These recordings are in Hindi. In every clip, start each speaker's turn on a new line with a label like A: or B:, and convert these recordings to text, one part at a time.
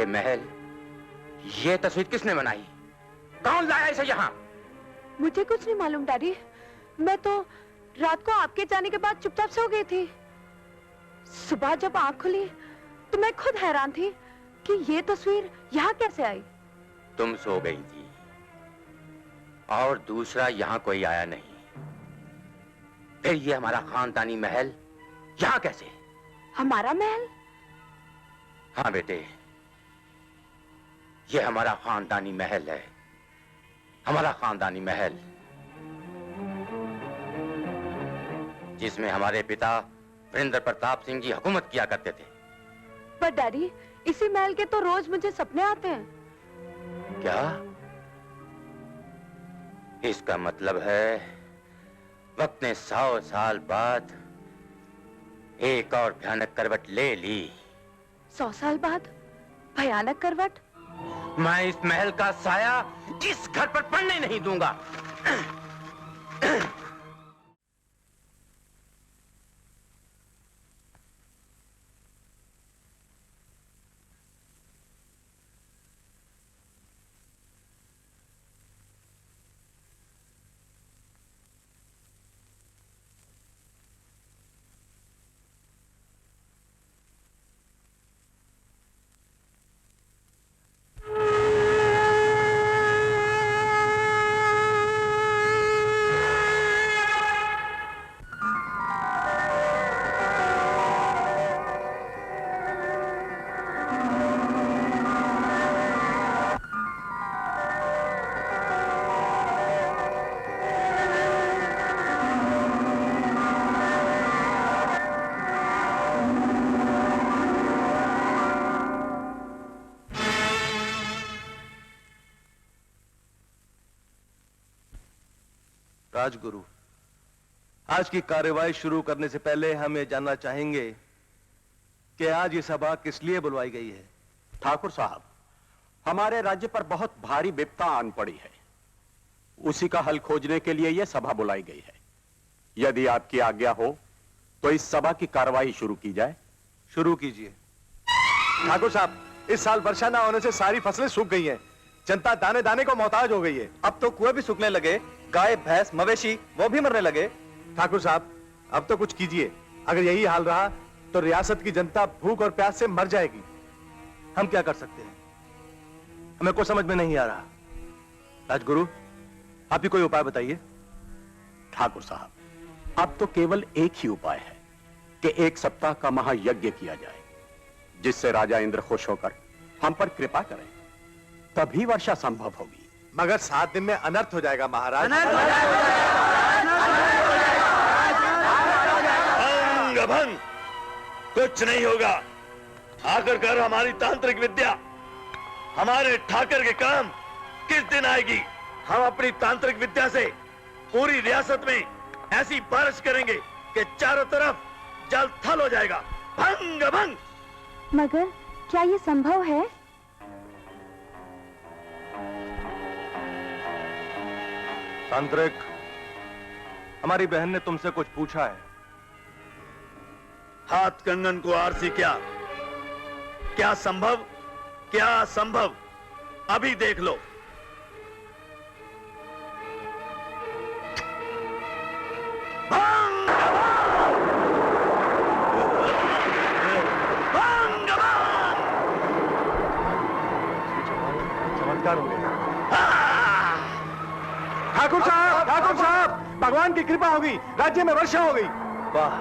A: महल, ये तस्वीर किसने बनाई? कौन लाया इसे यहाँ?
B: मुझे कुछ नहीं मालूम डैडी। मैं तो रात को आपके जाने के बाद चुपचाप सो गई थी। सुबह जब आंख खुली तो मैं खुद हैरान थी कि ये तस्वीर यहाँ कैसे आई।
A: तुम सो गई थी और दूसरा यहाँ कोई आया नहीं, फिर ये हमारा खानदानी महल यहाँ कैसे?
B: हमारा महल?
A: हाँ बेटे, ये हमारा खानदानी महल है, हमारा खानदानी महल, जिसमें हमारे पिता वीरेंद्र प्रताप सिंह जी हुकूमत किया करते थे।
B: पर डैडी, इसी महल के तो रोज मुझे सपने आते हैं।
A: क्या? इसका मतलब है वक्त ने 100 साल बाद एक और भयानक करवट ले ली।
B: 100 साल बाद भयानक करवट?
A: मैं इस महल का साया इस घर पर पड़ने नहीं दूंगा।
C: राजगुरु, आज की कार्यवाही शुरू करने से पहले हम ये जानना चाहेंगे कि आज ये सभा किस लिए बुलवाई गई है।
D: ठाकुर साहब, हमारे राज्य पर बहुत भारी विपदा आन पड़ी है, उसी का हल खोजने के लिए यह सभा बुलाई गई है। यदि आपकी आज्ञा हो तो इस सभा की कार्रवाई शुरू की जाए।
C: शुरू कीजिए। ठाकुर साहब, इस साल वर्षा ना होने से सारी फसलें सूख गई हैं, जनता दाने दाने को मोहताज हो गई है। अब तो कुएं भी सूखने लगे, गाय भैंस मवेशी वो भी मरने लगे। ठाकुर साहब, अब तो कुछ कीजिए। अगर यही हाल रहा तो रियासत की जनता भूख और प्यास से मर जाएगी। हम क्या कर सकते हैं, हमें कुछ समझ में नहीं आ रहा। राजगुरु, आप ही कोई उपाय बताइए।
D: ठाकुर साहब, अब तो केवल एक ही उपाय है कि 1 सप्ताह का महायज्ञ किया जाए, जिससे राजा इंद्र खुश होकर हम पर कृपा करें, तभी वर्षा संभव होगी।
C: मगर 7 दिन में अनर्थ हो जाएगा महाराज।
E: भंग भंग, कुछ नहीं होगा। आखिरकार हमारी तांत्रिक विद्या, हमारे ठाकर के काम किस दिन आएगी? हम अपनी तांत्रिक विद्या से पूरी रियासत में ऐसी बारिश करेंगे कि चारों तरफ जल थल हो जाएगा। भंग भंग।
B: मगर क्या ये संभव है?
C: तांत्रिक, हमारी बहन ने तुमसे कुछ पूछा है।
E: हाथ कंगन को आरसी क्या संभव, क्या असंभव, अभी देख लो।
C: चमत्कार हो गया। ठाकुर साहब, भगवान की कृपा होगी, राज्य में वर्षा हो गई। वाह,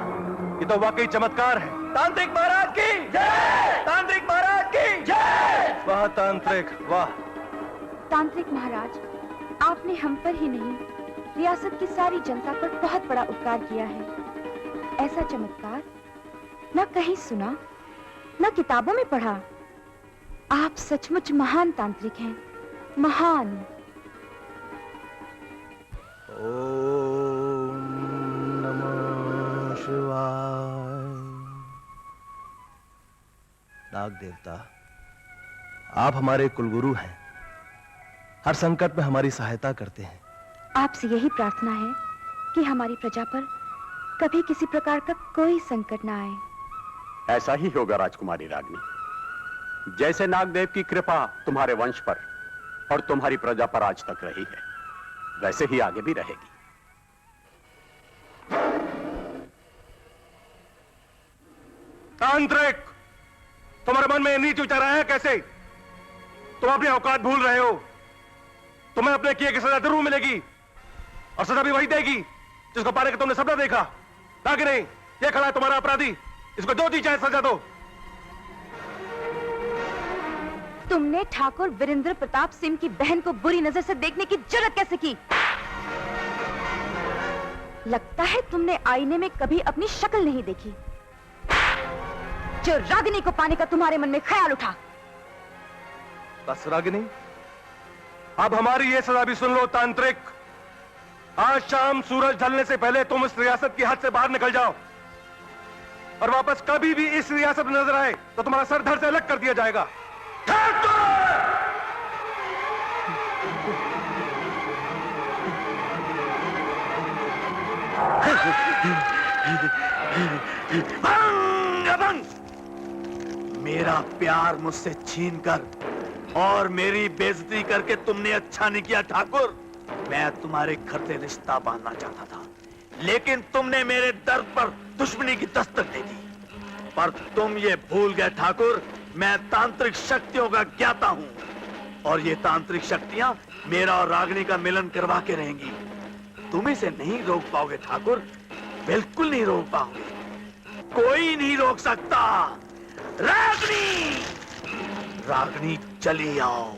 C: ये तो वाकई चमत्कार है।
E: तांत्रिक महाराज की जय! तांत्रिक महाराज की जय!
C: वाह तांत्रिक, वाह।
B: तांत्रिक महाराज, आपने हम पर ही नहीं, रियासत की सारी जनता पर बहुत बड़ा उपकार किया है। ऐसा चमत्कार न कहीं सुना, न किताबों में पढ़ा। आप सचमुच महान तांत्रिक हैं, महान।
C: ओम नमः शिवाय। नाग देवता, आप हमारे कुलगुरु हैं, हर संकट में हमारी सहायता करते हैं।
B: आपसे यही प्रार्थना है कि हमारी प्रजा पर कभी किसी प्रकार का कोई संकट ना आए।
D: ऐसा ही होगा राजकुमारी रागनी। जैसे नागदेव की कृपा तुम्हारे वंश पर और तुम्हारी प्रजा पर आज तक रही है, वैसे ही आगे भी रहेगी।
C: तांत्रिक, तुम्हारे मन में नीच विचार आया कैसे? तुम अपनी औकात भूल रहे हो। तुम्हें अपने किए की सजा जरूर मिलेगी, और सजा भी वही देगी जिसको पाने का तुमने सपना देखा, ना कि नहीं? ये खड़ा है तुम्हारा अपराधी, इसको जो जी चाहे सजा दो।
B: तुमने ठाकुर वीरेंद्र प्रताप सिंह की बहन को बुरी नजर से देखने की जरूरत कैसे की? लगता है तुमने आईने में कभी अपनी शक्ल नहीं देखी, जो रागिनी को पाने का तुम्हारे मन में ख्याल उठा।
C: बस रागिनी, अब हमारी ये सजा भी सुन लो तांत्रिक। आज शाम सूरज ढलने से पहले तुम इस रियासत की हद से बाहर निकल जाओ, और वापस कभी भी इस रियासत में नजर आए तो तुम्हारा सर धड़ से अलग कर दिया जाएगा।
E: अभंग! मेरा प्यार मुझसे छीनकर और मेरी बेइज्जती करके तुमने अच्छा नहीं किया ठाकुर। मैं तुम्हारे घर से रिश्ता बांधना चाहता था, लेकिन तुमने मेरे दर्द पर दुश्मनी की दस्तक दे दी। पर तुम ये भूल गए ठाकुर, मैं तांत्रिक शक्तियों का ज्ञाता हूं, और ये तांत्रिक शक्तियां मेरा और रागिनी का मिलन करवा के रहेंगी। तुम इसे नहीं रोक पाओगे ठाकुर, बिल्कुल नहीं रोक पाओगे। कोई नहीं रोक सकता। रागिनी, रागिनी चली आओ।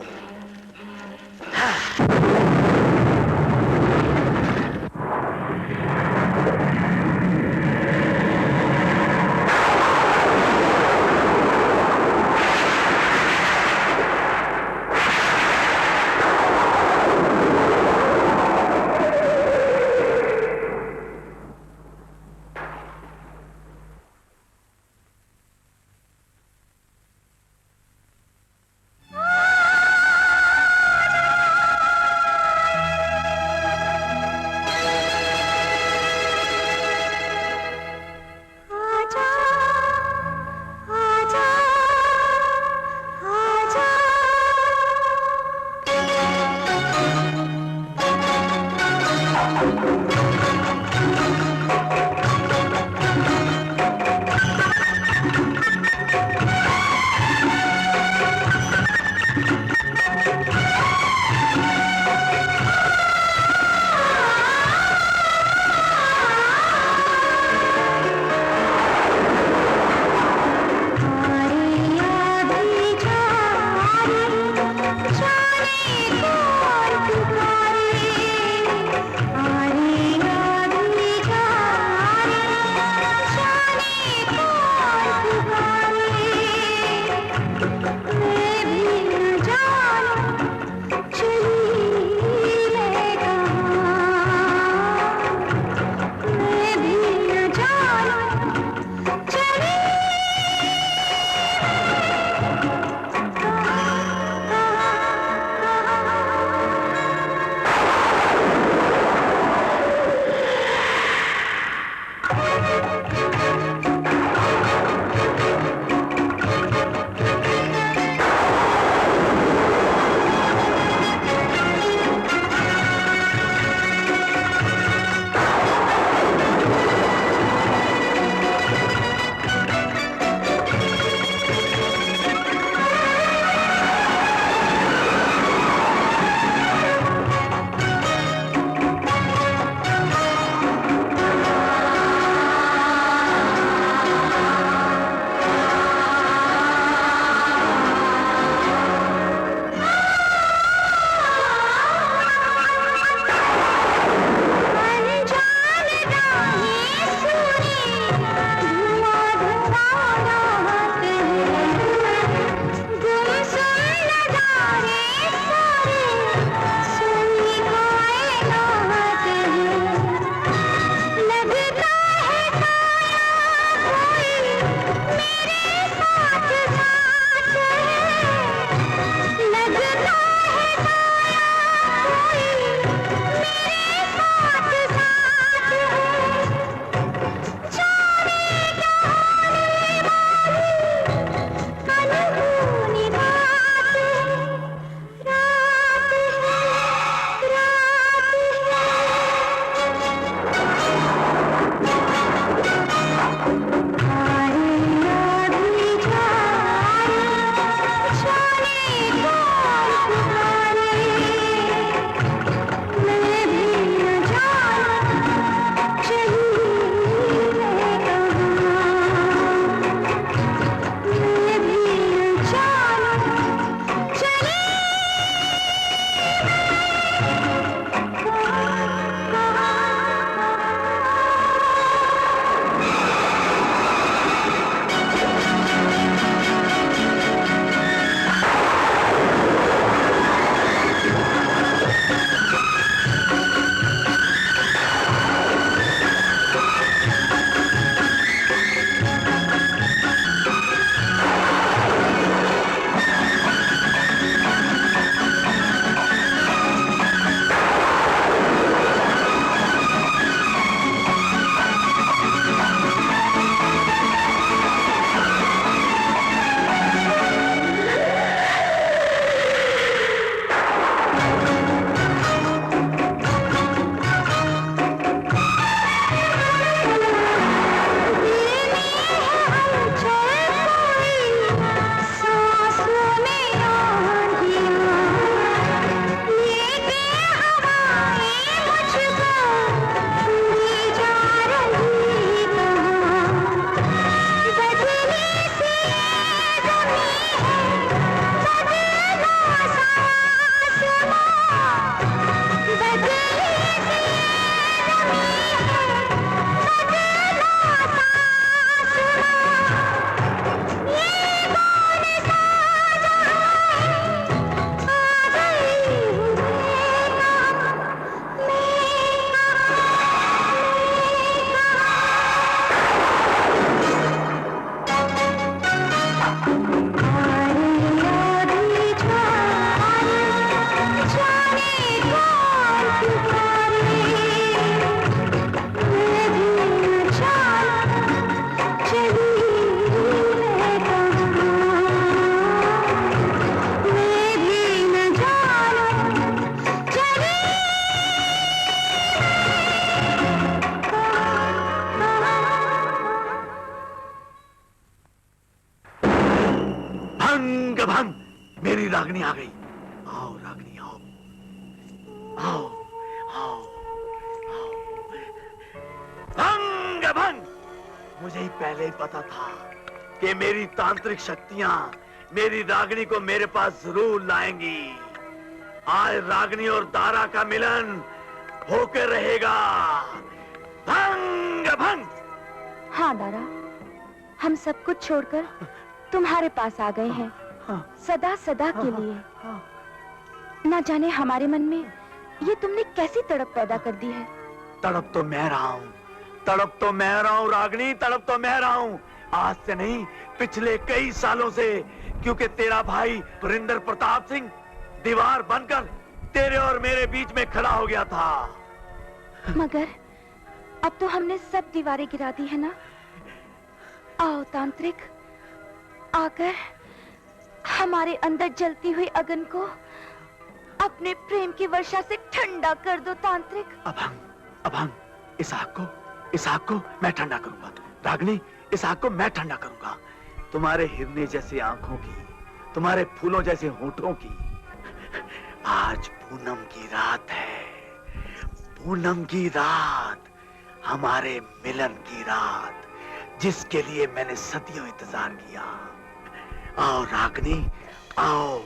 E: आओ रागिनी, आओ आओ आओ आओ। भंग भंग, मुझे ही पहले ही पता था कि मेरी तांत्रिक शक्तियां मेरी रागिनी को मेरे पास जरूर लाएंगी। आज रागिनी और दारा का मिलन होकर रहेगा। भंग भंग।
B: हाँ दारा, हम सब कुछ छोड़कर तुम्हारे पास आ गए हैं, सदा सदा के लिए। ना जाने हमारे मन में ये तुमने कैसी तड़प पैदा कर दी है।
E: तड़प तो मैं रहा हूँ, तड़प तो मैं रहा हूँ रागिनी, तड़प तो मैं रहा हूँ। आज से नहीं, पिछले कई सालों से, क्योंकि तेरा भाई वरिंदर प्रताप सिंह दीवार बनकर तेरे और मेरे बीच में खड़ा हो गया था।
B: मगर अब तो हमने सब दीवारें गिरा दी है ना। आओ तांत्रिक, आकर हमारे अंदर जलती हुई अगन को अपने प्रेम की वर्षा से ठंडा कर दो तांत्रिक।
E: अभंग, इस आग को मैं ठंडा करूंगा। रागिनी, इस आग को मैं ठंडा करूंगा। तुम्हारे हिरने जैसे आंखों की, तुम्हारे फूलों जैसे होठों की। आज पूनम की रात है, पूनम की रात, हमारे मिलन की रात, जिसके लिए मैंने सदियों इंतजार किया। आओ रागिनी, आओ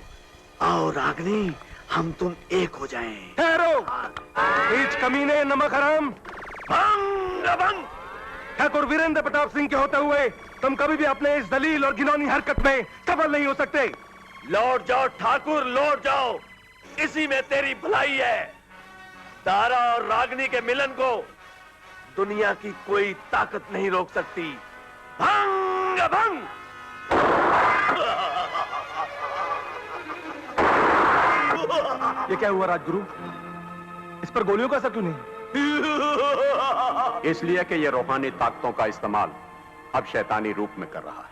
E: आओ रागिनी, हम तुम एक हो जाएं।
C: ठहरो, नीच कमीने, नमक हराम।
E: भंग भंग।
C: ठाकुर वीरेंद्र प्रताप सिंह के होते हुए तुम कभी भी अपने इस दलील और घिनौनी हरकत में सफल नहीं हो सकते।
E: लौट जाओ ठाकुर, लौट जाओ, इसी में तेरी भलाई है। दारा और रागिनी के मिलन को दुनिया की कोई ताकत नहीं रोक सकती। भंग भंग।
C: ये क्या हुआ राजगुरु? इस पर गोलियों का असर क्यों नहीं?
D: इसलिए कि ये रूहानी ताकतों का इस्तेमाल अब शैतानी रूप में कर रहा है,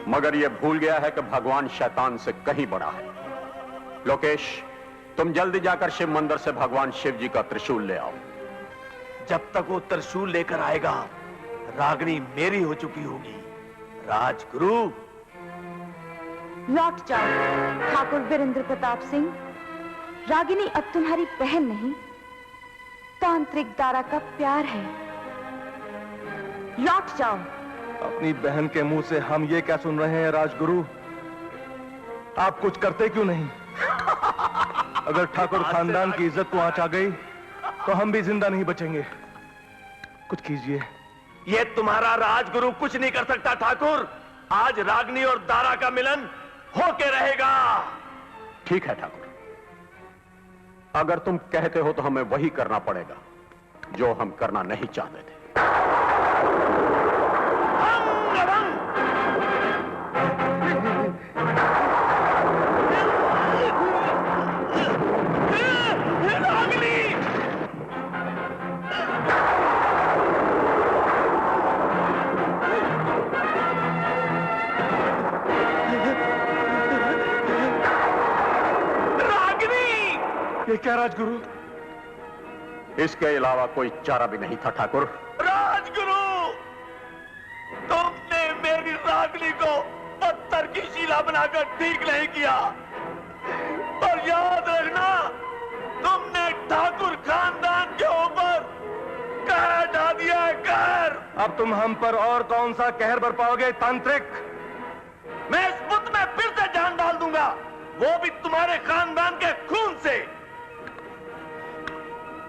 D: मगर ये भूल गया है कि भगवान शैतान से कहीं बड़ा है। लोकेश, तुम जल्दी जाकर शिव मंदिर से भगवान शिव जी का त्रिशूल ले आओ।
E: जब तक वो त्रिशूल लेकर आएगा, रागिनी मेरी हो चुकी होगी। राजगुरु,
B: लौट जाओ ठाकुर वीरेंद्र प्रताप सिंह। रागिनी अब तुम्हारी बहन नहीं, तांत्रिक दारा का प्यार है। लौट जाओ।
C: अपनी बहन के मुंह से हम ये क्या सुन रहे हैं राजगुरु? आप कुछ करते क्यों नहीं? अगर ठाकुर खानदान की इज्जत को आंच आ गई तो हम भी जिंदा नहीं बचेंगे। कुछ कीजिए।
E: ये तुम्हारा राजगुरु कुछ नहीं कर सकता ठाकुर। आज रागिनी और दारा का मिलन होके रहेगा।
D: ठीक है ठाकुर, अगर तुम कहते हो तो हमें वही करना पड़ेगा जो हम करना नहीं चाहते थे।
C: ये क्या राजगुरु?
D: इसके अलावा कोई चारा भी नहीं था ठाकुर।
E: राजगुरु, तुमने मेरी रागिनी को पत्थर की शिला बनाकर ठीक नहीं किया, पर याद रखना, तुमने ठाकुर खानदान के ऊपर कहर ढा दिया है, कहर।
C: अब तुम हम पर और कौन सा कहर बरपाओगे तांत्रिक?
E: मैं इस बुत में फिर से जान डाल दूंगा, वो भी तुम्हारे खानदान के खून से।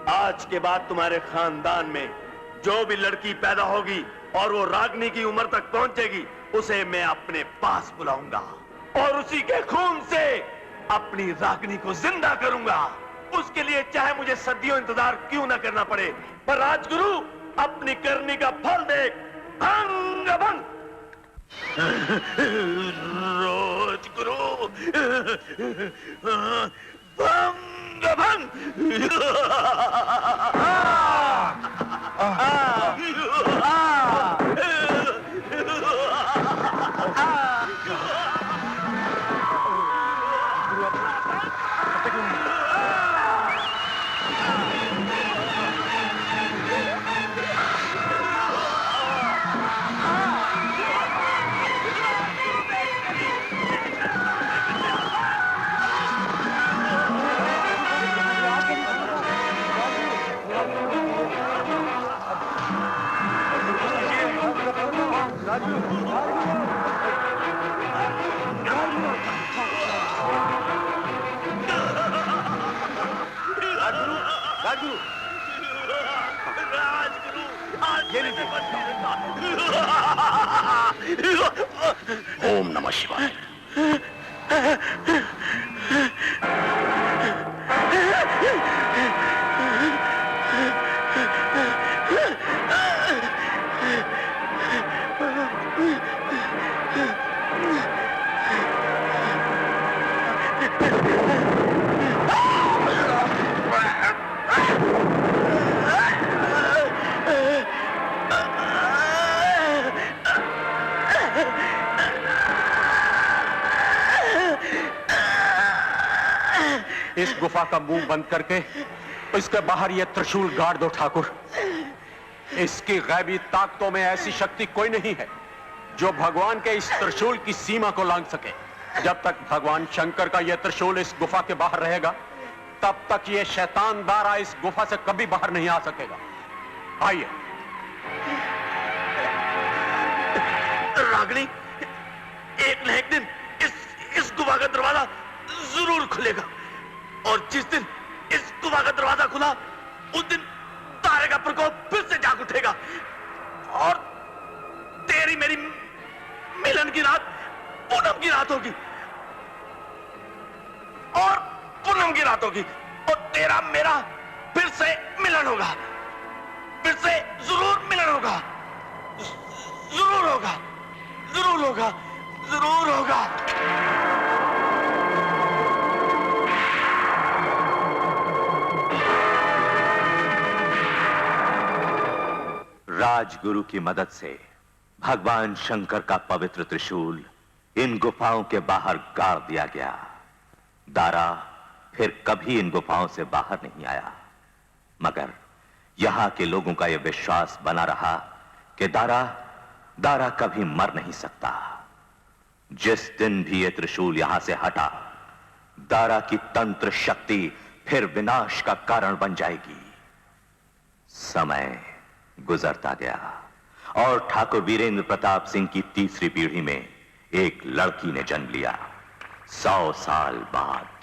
E: आज के बाद तुम्हारे खानदान में जो भी लड़की पैदा होगी और वो रागिनी की उम्र तक पहुंचेगी, उसे मैं अपने पास बुलाऊंगा और उसी के खून से अपनी रागिनी को जिंदा करूंगा। उसके लिए चाहे मुझे सदियों इंतजार क्यों ना करना पड़े, पर राजगुरु अपनी करनी का फल देख। भंग भंग। राजगुरु, भंग भंग।
D: ओम नमः शिवाय। इस गुफा का मुंह बंद करके इसके बाहर यह त्रिशूल गाड़ दो ठाकुर। इसकी गैबी ताकतों में ऐसी शक्ति कोई नहीं है जो भगवान के इस त्रिशूल की सीमा को लांघ सके। जब तक भगवान शंकर का यह त्रिशूल इस गुफा के बाहर रहेगा तब तक यह शैतान दारा इस गुफा से कभी बाहर नहीं आ सकेगा। आइए।
E: रागिनी, एक न एक दिन इस गुफा का दरवाजा जरूर खुलेगा, और जिस दिन इस गुफा का दरवाजा खुला उस दिन तारे का प्रकोप फिर से जाग उठेगा, और तेरी मेरी मिलन की रात पूनम की रात होगी, और पूनम की रात होगी, और तेरा मेरा फिर से मिलन होगा, फिर से जरूर मिलन होगा, जरूर होगा, जरूर होगा, जरूर होगा।
A: राजगुरु की मदद से भगवान शंकर का पवित्र त्रिशूल इन गुफाओं के बाहर गाड़ दिया गया। दारा फिर कभी इन गुफाओं से बाहर नहीं आया, मगर यहां के लोगों का यह विश्वास बना रहा कि दारा कभी मर नहीं सकता। जिस दिन भी यह त्रिशूल यहां से हटा, दारा की तंत्र शक्ति फिर विनाश का कारण बन जाएगी। समय गुजरता गया और ठाकुर वीरेंद्र प्रताप सिंह की तीसरी पीढ़ी में एक लड़की ने जन्म लिया। 100 साल बाद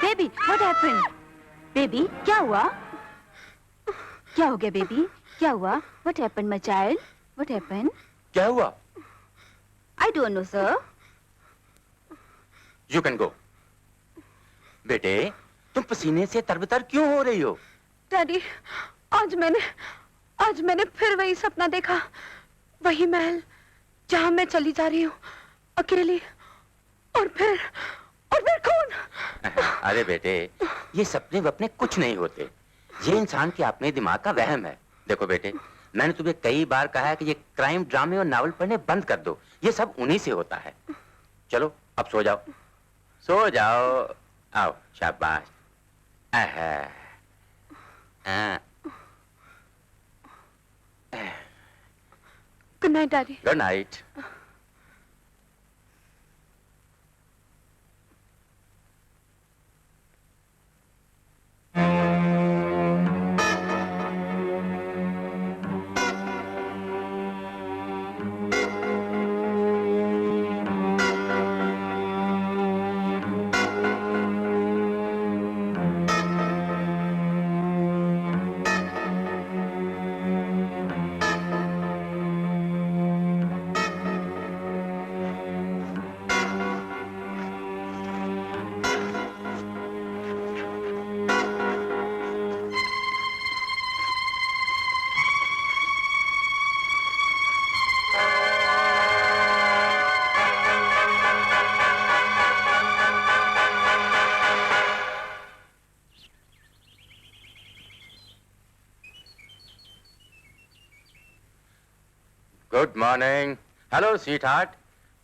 B: बेबी व्हाट हैपेंड? बेबी क्या हुआ? क्या हो गया बेबी? क्या हुआ? What happened my child? What happened?
F: क्या हुआ?
B: I don't know sir.
F: You can go. बेटे, तुम पसीने से तरबतर क्यों हो रही हो?
B: डैडी, आज मैंने फिर वही सपना देखा, वही महल जहां मैं चली जा रही हूँ अकेली, और फिर खून।
F: अरे बेटे, ये सपने वपने कुछ नहीं होते, ये इंसान के अपने दिमाग का वहम है। देखो बेटे, मैंने तुम्हें कई बार कहा है कि ये क्राइम ड्रामे और नावल पढ़ने बंद कर दो, ये सब उन्हीं से होता है। चलो अब सो जाओ, सो जाओ। आओ, शाबाश।
B: Good night daddy.
F: Good night. Good morning. Hello sweet heart,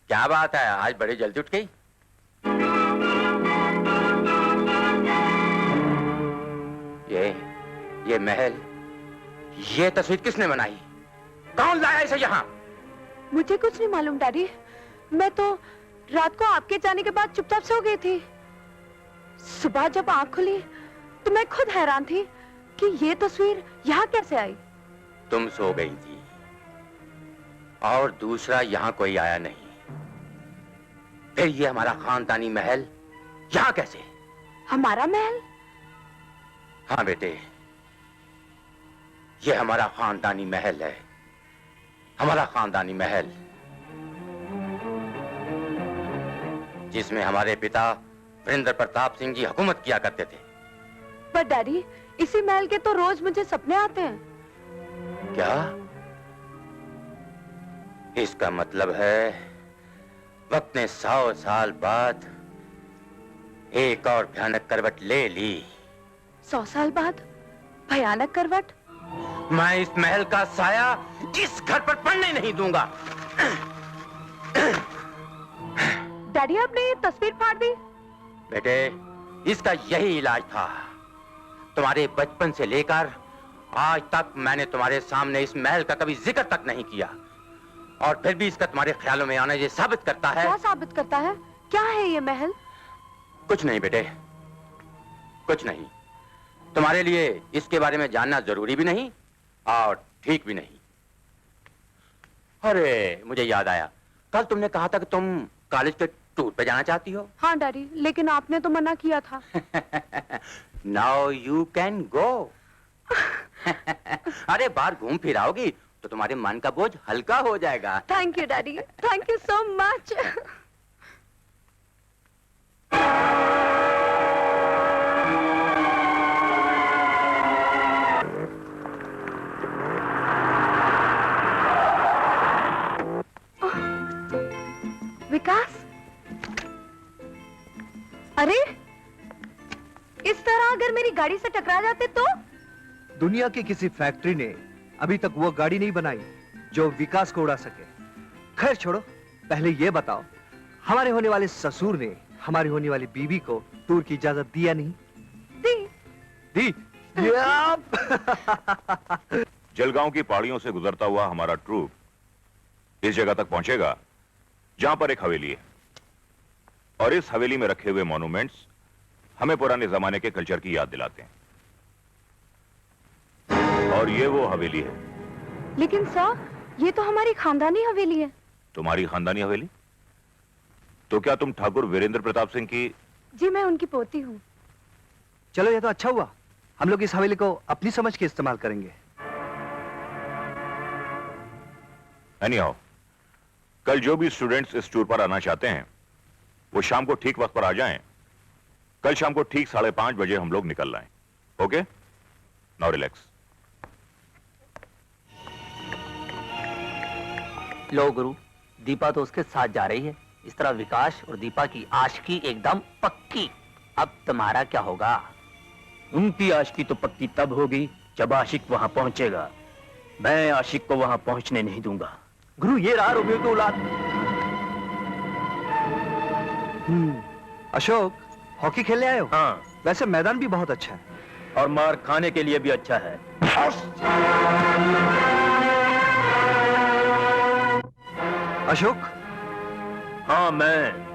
F: क्या बात है, आज बड़ी जल्दी उठ गई? ये महल, ये तस्वीर किसने बनाई? कौन लाया इसे यहाँ?
B: मुझे कुछ नहीं मालूम डैडी, मैं तो रात को आपके जाने के बाद चुपचाप सो गई थी। सुबह जब आंख खुली तो मैं खुद हैरान थी कि ये तस्वीर यहाँ कैसे आई।
F: तुम सो गई थी और दूसरा, यहाँ कोई आया नहीं, फिर ये हमारा खानदानी महल यहाँ कैसे?
B: हमारा महल?
F: हाँ बेटे, ये हमारा खानदानी महल है, हमारा खानदानी महल, जिसमें हमारे पिता वीरेंद्र प्रताप सिंह जी हुकूमत किया करते थे।
B: पर डैडी, इसी महल के तो रोज मुझे सपने आते हैं।
F: क्या? इसका मतलब है वक्त ने 100 साल बाद एक और भयानक करवट ले ली।
B: 100 साल बाद भयानक करवट?
F: मैं इस महल का साया इस घर पर पड़ने नहीं दूंगा।
B: डैडी, आपने ये तस्वीर फाड़ दी?
F: बेटे, इसका यही इलाज था। तुम्हारे बचपन से लेकर आज तक मैंने तुम्हारे सामने इस महल का कभी जिक्र तक नहीं किया, और फिर भी इसका तुम्हारे ख्यालों में आना ये साबित करता है।
B: क्या साबित करता है? क्या है ये महल?
F: कुछ नहीं बेटे, कुछ नहीं। तुम्हारे लिए इसके बारे में जानना जरूरी भी नहीं और ठीक भी नहीं। अरे, मुझे याद आया, कल तुमने कहा था कि तुम कॉलेज के टूर पे जाना चाहती हो।
B: हाँ डैडी, लेकिन आपने तो मना किया था।
F: Now you can go. अरे, बाहर घूम फिर आओगी तो तुम्हारे मन का बोझ हल्का हो जाएगा।
B: Thank you daddy, thank you so much. Vikas, अरे इस तरह अगर मेरी गाड़ी से टकरा जाते तो?
C: दुनिया की किसी फैक्ट्री ने अभी तक वो गाड़ी नहीं बनाई जो विकास को उड़ा सके। खैर छोड़ो, पहले ये बताओ, हमारे होने वाले ससुर ने हमारी होने वाली बीवी को टूर की इजाजत दिया नहीं? दी।
G: जलगांव की पहाड़ियों से गुजरता हुआ हमारा ट्रूप इस जगह तक पहुंचेगा जहां पर एक हवेली है, और इस हवेली में रखे हुए मॉन्यूमेंट्स हमें पुराने जमाने के कल्चर की याद दिलाते हैं। और ये वो हवेली है।
B: लेकिन सर, ये तो हमारी खानदानी हवेली है।
G: तुम्हारी खानदानी हवेली? तो क्या तुम ठाकुर वीरेंद्र प्रताप सिंह की?
B: जी, मैं उनकी पोती हूँ।
C: चलो ये तो अच्छा हुआ, हम लोग इस हवेली को अपनी समझ के इस्तेमाल करेंगे।
G: एनीहाउ, कल जो भी स्टूडेंट्स इस टूर पर आना चाहते हैं वो शाम को ठीक वक्त पर आ जाएं। कल शाम को ठीक 5:30 बजे हम लोग निकल रहे हैं। Okay, now relax.
H: लो गुरु, दीपा तो उसके साथ जा रही है। इस तरह विकास और दीपा की आशिकी एकदम पक्की। अब तुम्हारा क्या होगा?
I: उनकी आशिकी तो पक्की तब होगी जब आशिक वहां पहुंचेगा। मैं आशिक को वहां पहुंचने नहीं दूंगा।
C: गुरु, ये रहा रोमियो की औलाद। अशोक, हॉकी खेलने आए हो?
I: हाँ,
C: वैसे मैदान भी बहुत अच्छा है।
I: और मार खाने के लिए भी अच्छा है।
C: अशोक,
I: हाँ, मैं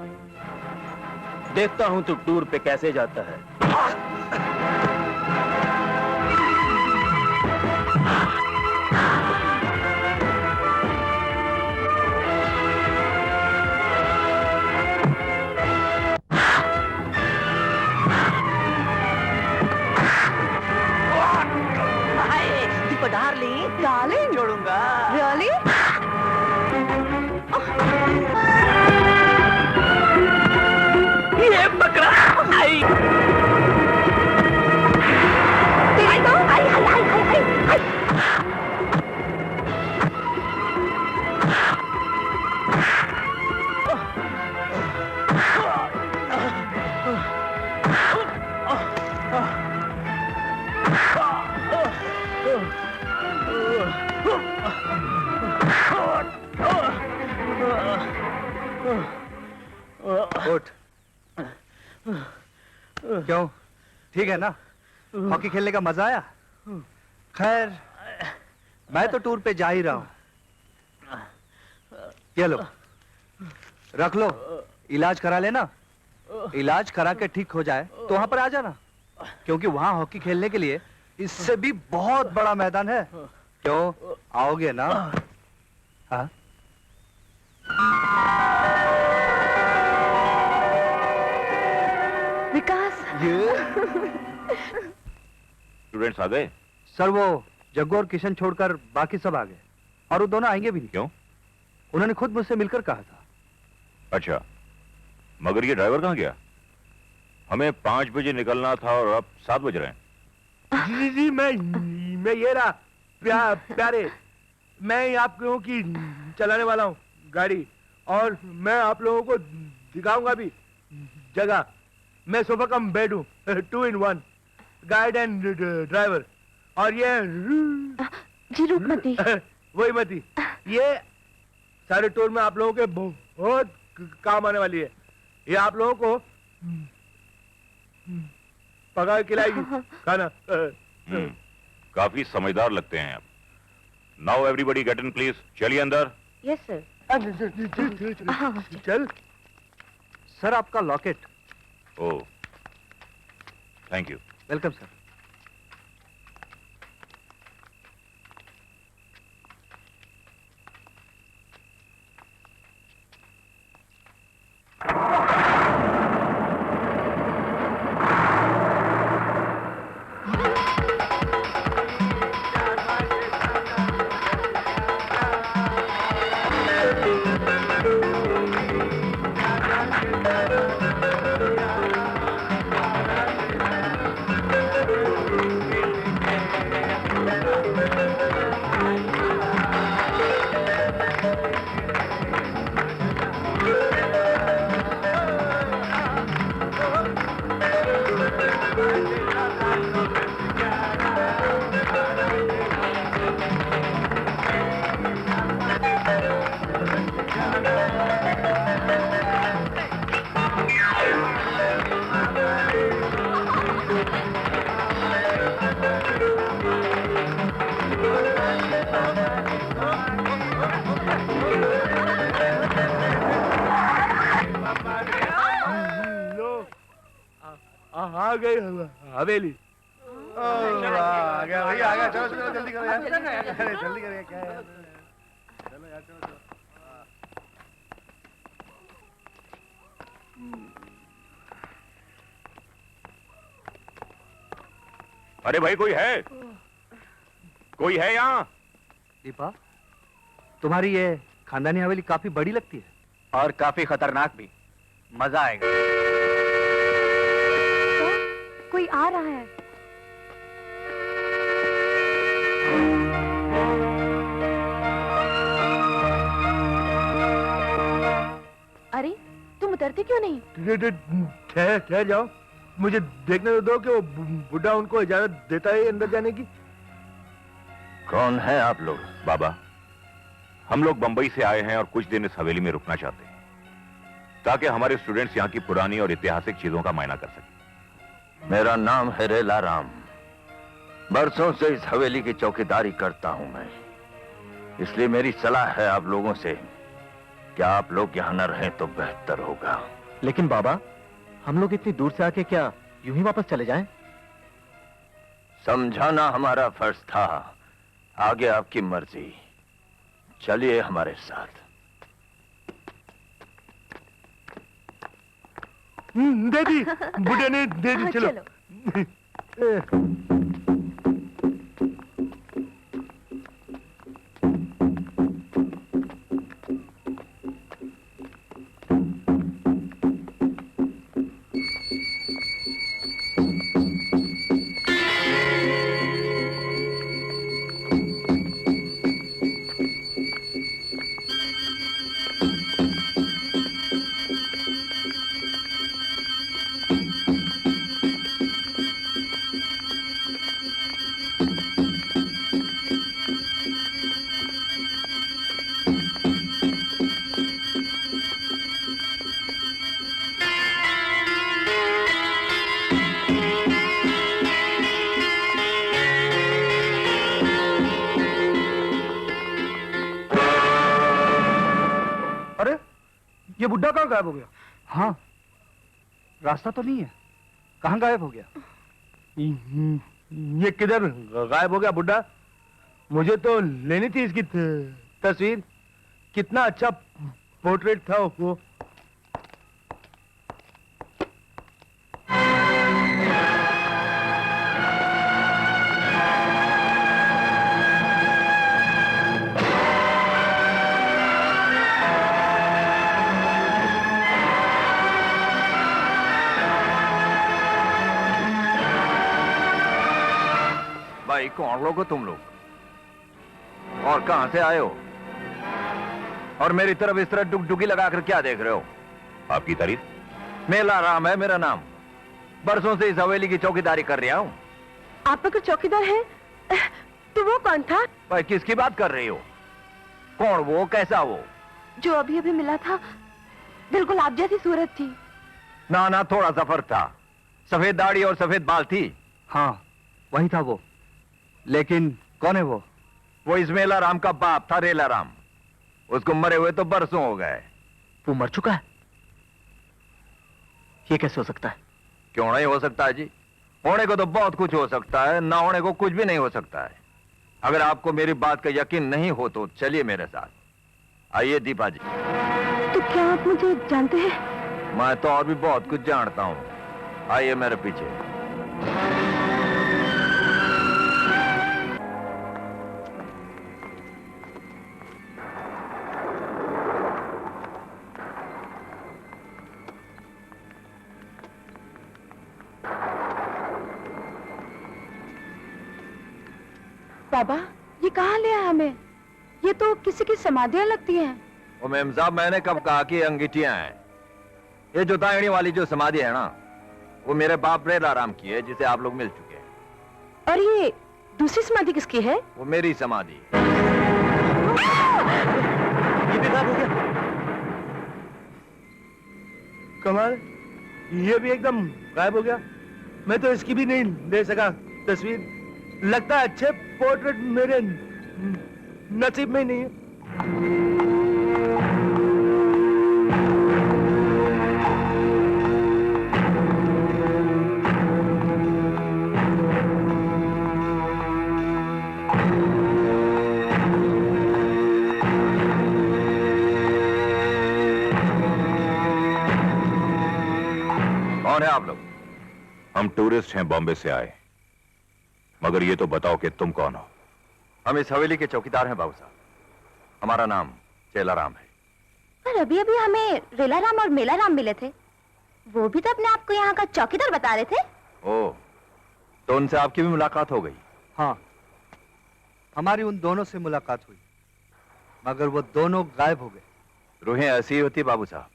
I: देखता हूं तू टूर पे कैसे जाता है।
H: दीपा डार्लिंग,
B: डार्लिंग,
H: छोड़ूंगा।
B: रियली?
H: ये पकड़ा। आई। आई, आई, आई, आई, आई, आई।
C: उठ। क्यों, ठीक है ना? हॉकी खेलने का मजा आया? खैर, मैं तो टूर पे जा ही रहा हूं। ये लो, रख लो, इलाज करा लेना। इलाज करा के ठीक हो जाए तो वहां पर आ जाना, क्योंकि वहां हॉकी खेलने के लिए इससे भी बहुत बड़ा मैदान है। क्यों, आओगे ना? हाँ?
B: विकास,
G: स्टूडेंट्स आ गए?
C: सर, वो जग्गू और किशन छोड़कर बाकी सब आ गए, और वो दोनों आएंगे भी नहीं।
G: क्यों?
C: उन्होंने खुद मुझसे मिलकर कहा था।
G: अच्छा, मगर ये ड्राइवर कहाँ गया? हमें 5 बजे निकलना था और अब 7 बज रहे हैं।
J: जी जी, मैं ये रहा प्यारे, मैं आप लोगों की चलाने वाला हूँ गाड़ी, और मैं आप लोगों को दिखाऊंगा भी जगह। मैं सोफा कम बेड हूँ, 2 in 1, गाइड एंड ड्राइवर। और ये
B: जी रूपमती।
J: वही मती, ये सारे टूर में आप लोगों के बहुत काम आने वाली है। ये आप लोगों को पका खिलाएगी खाना।
G: काफी समझदार लगते हैं आप। Now everybody get in please. चलिए अंदर।
B: Yes sir.
J: चल।
C: सर, आपका locket.
G: Oh, thank you.
C: Welcome sir.
J: आ गई हवेली। आ गया भाई, आ गया। चलो चलो जल्दी करो यार, जल्दी करो क्या यार। चलो यार, चलो चलो।
G: अरे भाई कोई है? कोई है यहाँ?
J: दीपा, तुम्हारी ये खानदानी हवेली काफी बड़ी लगती है
I: और काफी खतरनाक भी। मजा आएगा।
B: तो कोई आ रहा है। अरे तुम उतरते क्यों नहीं?
J: ठहर जाओ, मुझे देखने तो दो कि वो बुढ़ा उनको इजाजत देता है अंदर जाने की।
G: कौन है आप लोग? बाबा, हम लोग बंबई से आए हैं और कुछ दिन इस हवेली में रुकना चाहते हैं ताकि हमारे स्टूडेंट्स यहाँ की पुरानी और ऐतिहासिक चीजों का मायना कर सकें।
I: मेरा नाम है रेला राम। बरसों से इस हवेली की चौकीदारी करता हूं मैं, इसलिए मेरी सलाह है आप लोगों से कि आप लोग यहाँ न रहें तो बेहतर होगा।
H: लेकिन बाबा, हम लोग इतनी दूर से आके क्या यूं ही वापस चले जाएं?
I: समझाना हमारा फर्ज था, आगे आपकी मर्जी। चलिए हमारे साथ।
J: दे दी, बुढ़े ने दे दी। चलो। ये बुड्ढा कहाँ गायब हो गया? हाँ, रास्ता तो नहीं है। कहाँ गायब हो गया? ये किधर गायब हो गया बुड्ढा? मुझे तो लेनी थी इसकी तस्वीर। कितना अच्छा पोर्ट्रेट था वो।
I: भाई कौन लोग हो तुम लोग, और कहां से आए हो, और मेरी तरफ इस तरह डुगडुगी लगाकर क्या देख रहे हो?
G: आपकी तारीफ?
I: मेला राम है मेरा नाम। बरसों से इस हवेली की चौकीदारी कर रहा हूं।
B: आप अगर चौकीदार हैं, तो वो कौन था?
I: भाई किसकी बात कर रही हो? कौन वो, कैसा वो?
B: जो अभी अभी मिला था, बिल्कुल आप जैसी सूरत थी।
I: ना ना, थोड़ा सा फर्क था। सफेद दाढ़ी और सफेद बाल थी।
J: हाँ, वही था वो। लेकिन कौन है वो?
I: वो इस मेला राम का बाप था, रेला राम। उसको मरे हुए तो बरसों हो गए।
H: वो मर चुका है? ये कैसे हो सकता है?
I: क्यों नहीं हो सकता है जी? होने को तो बहुत कुछ हो सकता है, ना होने को कुछ भी नहीं हो सकता है। अगर आपको मेरी बात का यकीन नहीं हो तो चलिए मेरे साथ। आइए दीपा जी।
B: तो क्या आप मुझे जानते हैं?
I: मैं तो और भी बहुत कुछ जानता हूँ। आइए मेरे पीछे।
B: बाबा, ये कहाँ ले आया हमें? ये तो किसी की समाधियां लगती हैं।
I: ओ मेम साहब, मैंने कब कहा कि अंगीठियां हैं? ये जो दाहिनी वाली जो समाधि है ना, वो मेरे बाप रेला राम की है, जिसे आप लोग मिल चुके हैं।
B: और ये दूसरी समाधि किसकी है?
I: वो मेरी समाधि।
J: ये भी गायब हो गया। कमाल, ये भी एकदम गायब हो गया। मैं तो इसकी भी नहीं ले सका तस्वीर। लगता है अच्छे पोर्ट्रेट मेरे नसीब में नहीं है।
I: कौन है आप लोग?
G: हम टूरिस्ट हैं, बॉम्बे से आए। मगर ये तो बताओ कि तुम कौन हो?
I: हम इस हवेली के चौकीदार हैं बाबू साहब। हमारा नाम चेलाराम है।
B: पर अभी अभी हमें रेलाराम और मेलाराम मिले थे, वो भी तो अपने आप को यहाँ का चौकीदार बता रहे थे।
I: ओ, तो उनसे आपकी भी मुलाकात हो गई?
C: हाँ, हमारी उन दोनों से मुलाकात हुई, मगर वो दोनों गायब हो गए।
I: रूहें ऐसी ही होती बाबू साहब,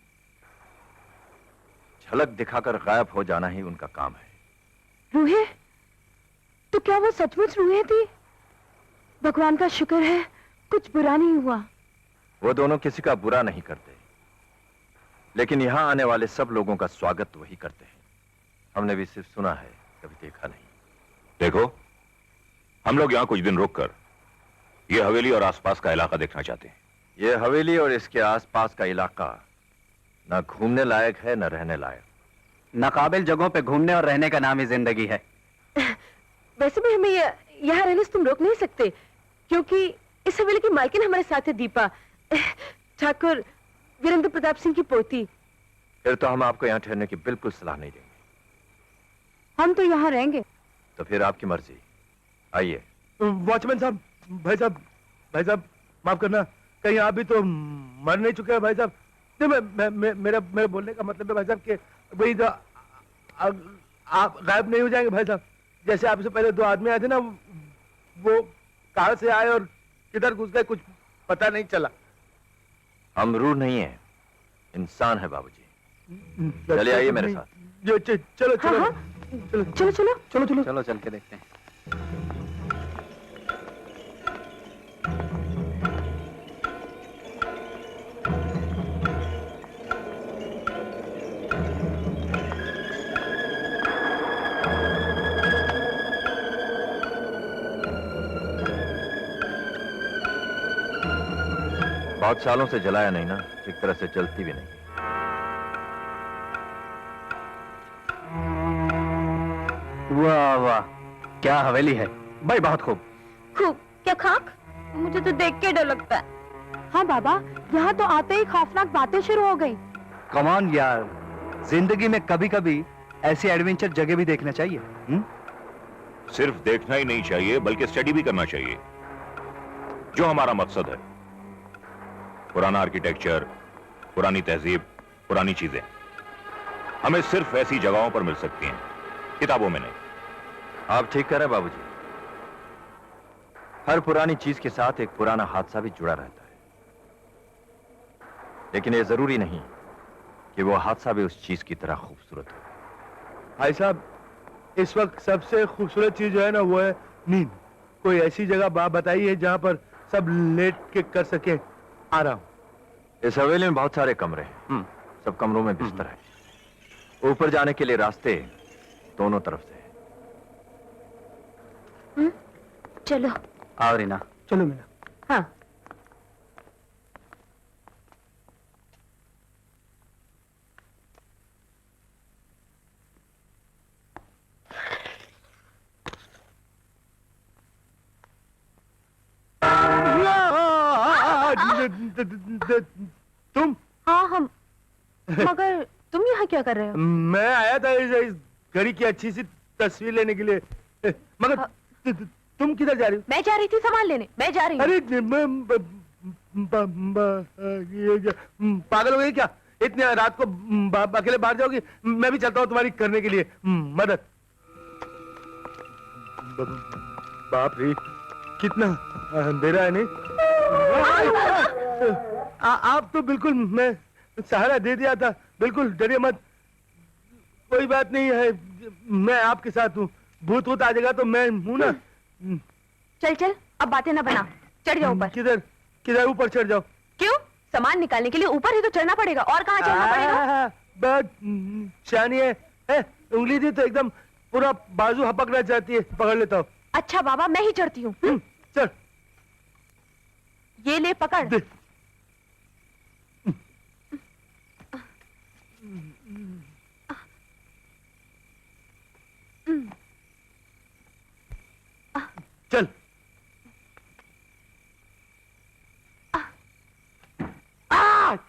I: झलक दिखाकर गायब हो जाना ही उनका काम है।
B: रूहें? तो क्या वो सचमुच रूहें थी? भगवान का शुक्र है कुछ बुरा नहीं हुआ।
I: वो दोनों किसी का बुरा नहीं करते, लेकिन यहां आने वाले सब लोगों का स्वागत वही करते हैं। हमने भी सिर्फ सुना है, कभी देखा नहीं।
G: देखो, हम लोग यहाँ कुछ दिन रुककर ये हवेली और आसपास का इलाका देखना चाहते हैं।
I: ये हवेली और इसके आसपास का इलाका न घूमने लायक है न रहने लायक।
H: नाकाबिल जगहों पे घूमने और रहने का नाम ही जिंदगी है।
K: वैसे भी हमें यहाँ रहने से तुम रोक नहीं सकते, क्योंकि इस हवेली की मालकिन हमारे साथ है, दीपा, ठाकुर वीरेंद्र प्रताप सिंह की पोती।
I: फिर तो हम आपको यहाँ ठहरने की बिल्कुल सलाह नहीं देंगे।
K: हम तो यहाँ रहेंगे।
I: तो फिर आपकी मर्जी, आइए।
J: वॉचमैन साहब, भाई साहब माफ करना, कहीं आप भी तो मर नहीं चुके हैं भाई साहब? नहीं, मेरा बोलने का मतलब है भाई साहब कि वही तो आप गायब नहीं हो जाएंगे भाई साहब। जैसे आपसे पहले दो आदमी आए थे ना, वो कहाँ से आए और किधर घुस गए कुछ पता नहीं चला।
I: हम रूह नहीं है, इंसान है बाबूजी। चलिए आइए मेरे साथ।
J: चलो चलो
K: हाँ,
J: चलो
K: चलो चलो
J: चलो चलो
H: चलो चल के देखते हैं।
I: बहुत सालों से जलाया नहीं ना, एक तरह से जलती भी नहीं।
H: वाह वाह, क्या हवेली है भाई, बहुत खूब।
B: खूब क्या खाक? मुझे तो देख के डर लगता है।
K: हाँ बाबा, यहाँ तो आते ही खौफनाक बातें शुरू हो गई।
C: कमान यार, जिंदगी में कभी कभी ऐसी एडवेंचर जगह भी देखना चाहिए।
G: सिर्फ देखना ही नहीं चाहिए, बल्कि स्टडी भी करना चाहिए, जो हमारा मकसद है। पुराना आर्किटेक्चर, पुरानी तहजीब, पुरानी चीजें हमें सिर्फ ऐसी जगहों पर मिल सकती हैं, किताबों में नहीं।
I: आप ठीक कह रहे हैं बाबूजी। हर पुरानी चीज के साथ एक पुराना हादसा भी जुड़ा रहता है, लेकिन यह जरूरी नहीं कि वो हादसा भी उस चीज की तरह खूबसूरत हो।
J: भाई साहब, इस वक्त सबसे खूबसूरत चीज जो है ना, वो है नींद। कोई ऐसी जगह बताइए जहां पर सब लेट के कर सके आराम।
I: इस हवेली में बहुत सारे कमरे हैं, सब कमरों में बिस्तर है। ऊपर जाने के लिए रास्ते दोनों तरफ से है।
B: चलो
H: आओ रीना।
J: चलो मेरा।
K: हाँ,
J: तुम?
K: हाँ हम। मगर तुम यहाँ क्या कर रहे हो?
J: मैं आया था इस घड़ी की अच्छी सी तस्वीर लेने के लिए, मगर तुम किधर जा रही हो?
K: मैं जा रही थी सामान लेने, मैं जा रही हूँ।
J: अरे पागल हो गई क्या? इतने रात को अकेले बाहर जाओगी? मैं भी चलता हूँ तुम्हारी करने के लिए मदद। बाप रे, कितना अंधेरा है। नहीं आप तो बिल्कुल, मैं सहारा दे दिया था, बिल्कुल डरिए मत, कोई बात नहीं है, मैं आपके साथ हूँ। भूत वूत आ जाएगा तो मैं हूँ ना।
K: चल चल, अब बातें ना बना, चढ़ जाओ ऊपर।
J: किधर किधर ऊपर चढ़ जाओ?
K: क्यों? सामान निकालने के लिए ऊपर ही तो चढ़ना पड़ेगा, और कहाँ चढ़ना पड़ेगा?
J: बहुत शानी है, उंगली दी तो एकदम पूरा बाजू हपकना चाहती है, पकड़ लेता हूँ।
K: अच्छा बाबा, मैं ही चढ़ती हूँ।
J: चल,
K: ये ले पकड़।
J: चल।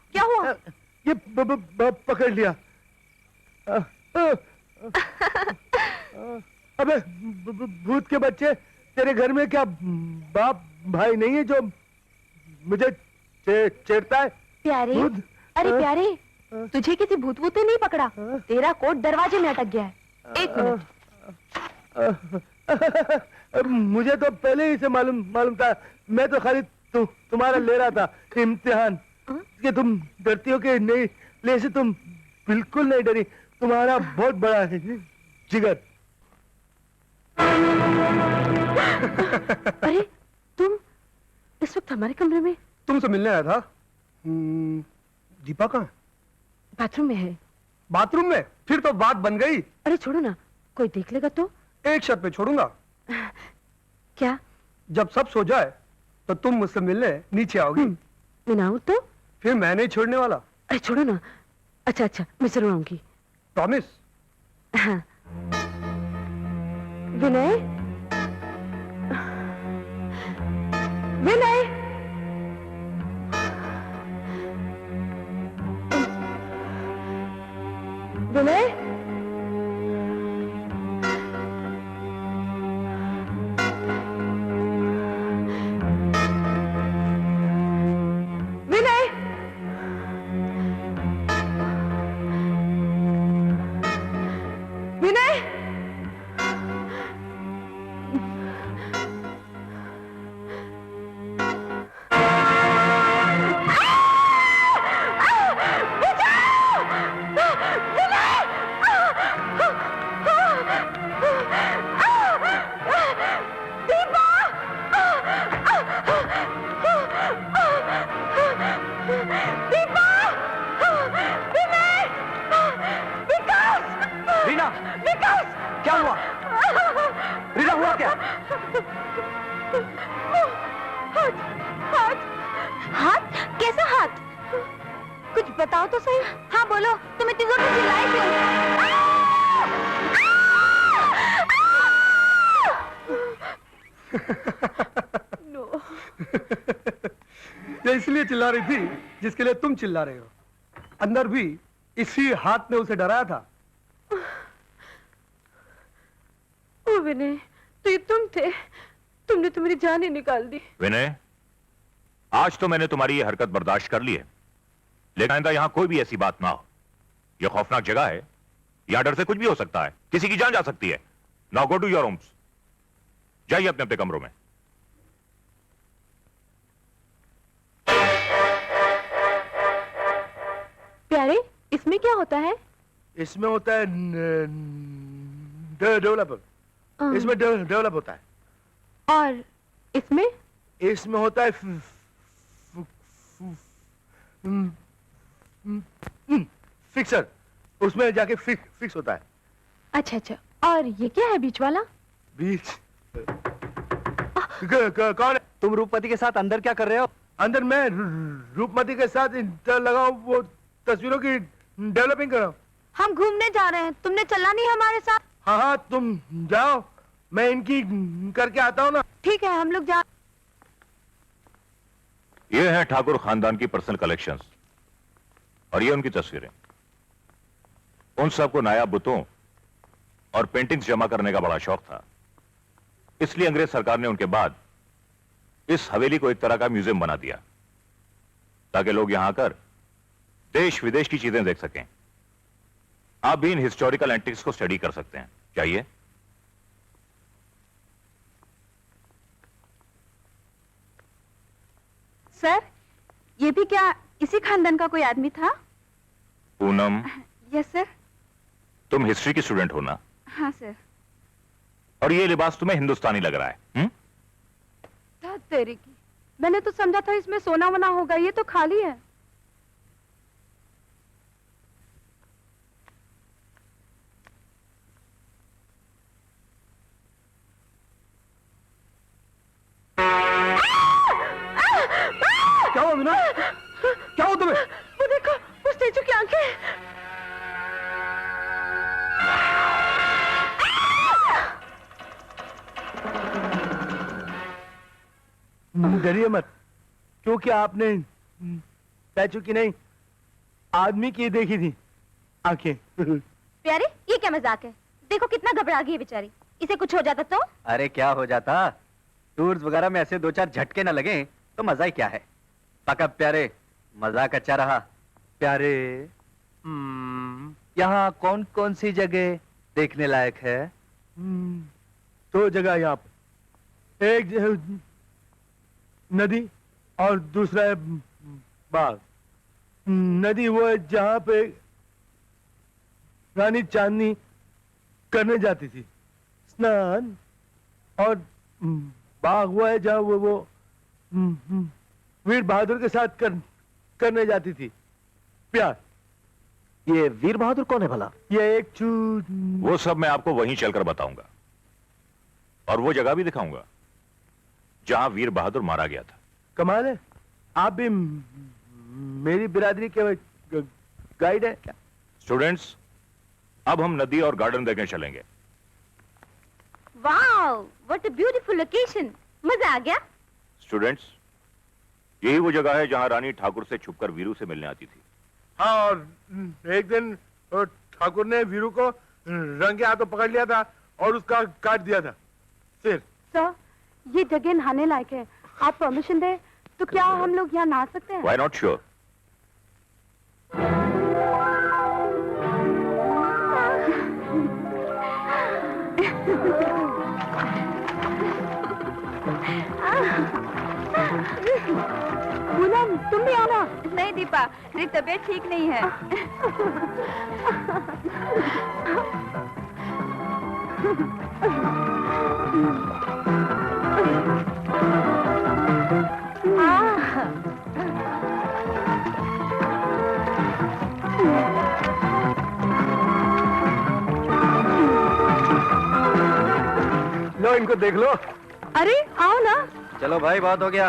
K: क्या हुआ?
J: ये पकड़ लिया। अबे भूत के बच्चे, तेरे घर में क्या बाप भाई नहीं है जो मुझे छेड़ता है?
B: प्यारे,
J: भूत?
B: अरे प्यारे, तुझे किसी भूत वूत ने नहीं पकड़ा, तेरा कोट दरवाजे में अटक गया है। एक मिनट।
J: मुझे तो पहले ही से मालूम था। मैं तो खाली तुम्हारा ले रहा था इम्तिहान कि तुम डरती हो कि नहीं। ले से तुम बिल्कुल नहीं डरी। तुम्हारा बहुत बड़ा है जिगर।
K: अरे तुम इस वक्त हमारे कमरे में?
J: तुमसे मिलने आया था। दीपा कहाँ है?
K: बाथरूम में है।
J: बाथरूम में? फिर तो बात बन गई।
K: अरे छोड़ो ना, कोई देख लेगा तो?
J: एक शर्त पे छोड़ूंगा।
K: क्या?
J: जब सब सो जाए तो तुम मुझसे मिलने नीचे आओगी।
K: मैं ना आऊं तो?
J: फिर मैं नहीं छोड़ने वाला।
K: अरे छोड़ो ना। अच्छा अच्छा, मैं जरूर आऊंगी।
J: प्रॉमिस?
K: हाँ। विनय, विनय, विनय, विनय, विनय,
J: रीना, क्या हुआ? रीना, हुआ क्या?
B: हाथ? कैसा हाथ? कुछ बताओ तो सही। हाँ बोलो, तुम इतनी जोर से चिल्लाए क्यों?
J: ये इसलिए चिल्ला रही थी जिसके लिए तुम चिल्ला रहे हो। अंदर भी इसी हाथ ने उसे डराया था।
K: ओ विनय, तो ये तुम थे? तुमने तो मेरी जान ही निकाल दी।
G: विनय, आज तो मैंने तुम्हारी ये हरकत बर्दाश्त कर ली है, लेकिन आइंदा यहां कोई भी ऐसी बात ना हो। यह खौफनाक जगह है, यहां डर से कुछ भी हो सकता है, किसी की जान जा सकती है। Now go to your rooms. जाइए अपने अपने कमरों में।
K: प्यारे, इसमें क्या होता है?
J: इसमें होता है डेवलपर। इसमें डेवलप होता है।
K: और इसमें?
J: इसमें होता है फिक्सर। उसमें जाके फिक्स होता है।
K: अच्छा अच्छा, और ये क्या है बीच वाला?
J: बीच? कौन है? तुम रूपमती के साथ अंदर क्या कर रहे हो? अंदर मैं रूपमती के साथ लगा वो तस्वीरों की डेवलपिंग कर रहा हूँ।
B: हम घूमने जा रहे हैं, तुमने चलना नहीं हमारे साथ?
J: हाँ हाँ, तुम जाओ, मैं इनकी करके आता हूँ ना।
B: ठीक है, हम लोग जा।
G: ये हैं ठाकुर खानदान की पर्सनल कलेक्शंस, और ये उनकी तस्वीरें। उन सबको नायाब बुतों और पेंटिंग्स जमा करने का बड़ा शौक था, इसलिए अंग्रेज सरकार ने उनके बाद इस हवेली को एक तरह का म्यूजियम बना दिया, ताकि लोग यहां आकर देश विदेश की चीजें देख सकें। आप भी इन हिस्टोरिकल एंटिक्स को स्टडी कर सकते हैं। चाहिए?
B: सर, ये भी क्या इसी खानदान का कोई आदमी था?
G: Poonam,
B: yes sir.
G: तुम हिस्ट्री की स्टूडेंट हो ना?
B: हाँ सर।
G: और ये लिबास तुम्हें हिंदुस्तानी लग रहा है।
B: तेरी की, मैंने तो समझा था इसमें सोना वोना होगा, ये तो खाली है।
J: क्या हुआ मीना? क्या हुआ तुम्हें?
K: वो देखो, उस स्टेचू की आंखें।
J: डरिए मत, क्योंकि आपने स्टैचू की नहीं, आदमी की देखी थी आंखें।
B: प्यारे, ये क्या मजाक है? देखो कितना घबरा गई है बेचारी। इसे कुछ हो जाता तो?
C: अरे क्या हो जाता, टूर्स वगैरह में ऐसे 2-4 झटके न लगे तो मजा ही क्या है। पका प्यारे, मजाक अच्छा रहा। प्यारे, यहाँ कौन कौन सी जगह देखने लायक है?
J: 2 जगह यहाँ पे, एक नदी और दूसरा है बाग। नदी वो है जहाँ पे रानी चांदनी करने जाती थी स्नान, और बाग वो है जहाँ वो वीर बहादुर के साथ करने जाती थी प्यार।
C: ये वीर बहादुर कौन है भला?
J: ये एक
G: वो सब मैं आपको वहीं चलकर बताऊंगा, और वो जगह भी दिखाऊंगा जहां वीर बहादुर मारा गया था।
J: कमाल है, आप भी मेरी बिरादरी के गाइड है क्या?
G: स्टूडेंट्स, अब हम नदी और गार्डन देखने चलेंगे।
B: Wow, what a beautiful location. मजा आ गया।
G: स्टूडेंट्स, यही वो जगह है जहां रानी ठाकुर से छुपकर वीरू से मिलने आती थी।
J: हाँ, और एक दिन ठाकुर ने वीरू को रंगे हाथों पकड़ लिया था और उसका काट दिया था सिर।
K: सर, ये जगह नहाने लायक है, आप परमिशन दे तो क्या हम लोग यहाँ नहा सकते हैं?
G: Why not? Sure.
K: पूनम, तुम भी आना।
B: नहीं दीपा, मेरी तबीयत ठीक नहीं है।
C: लो, इनको देख लो।
K: अरे आओ ना।
C: चलो भाई, बहुत हो गया।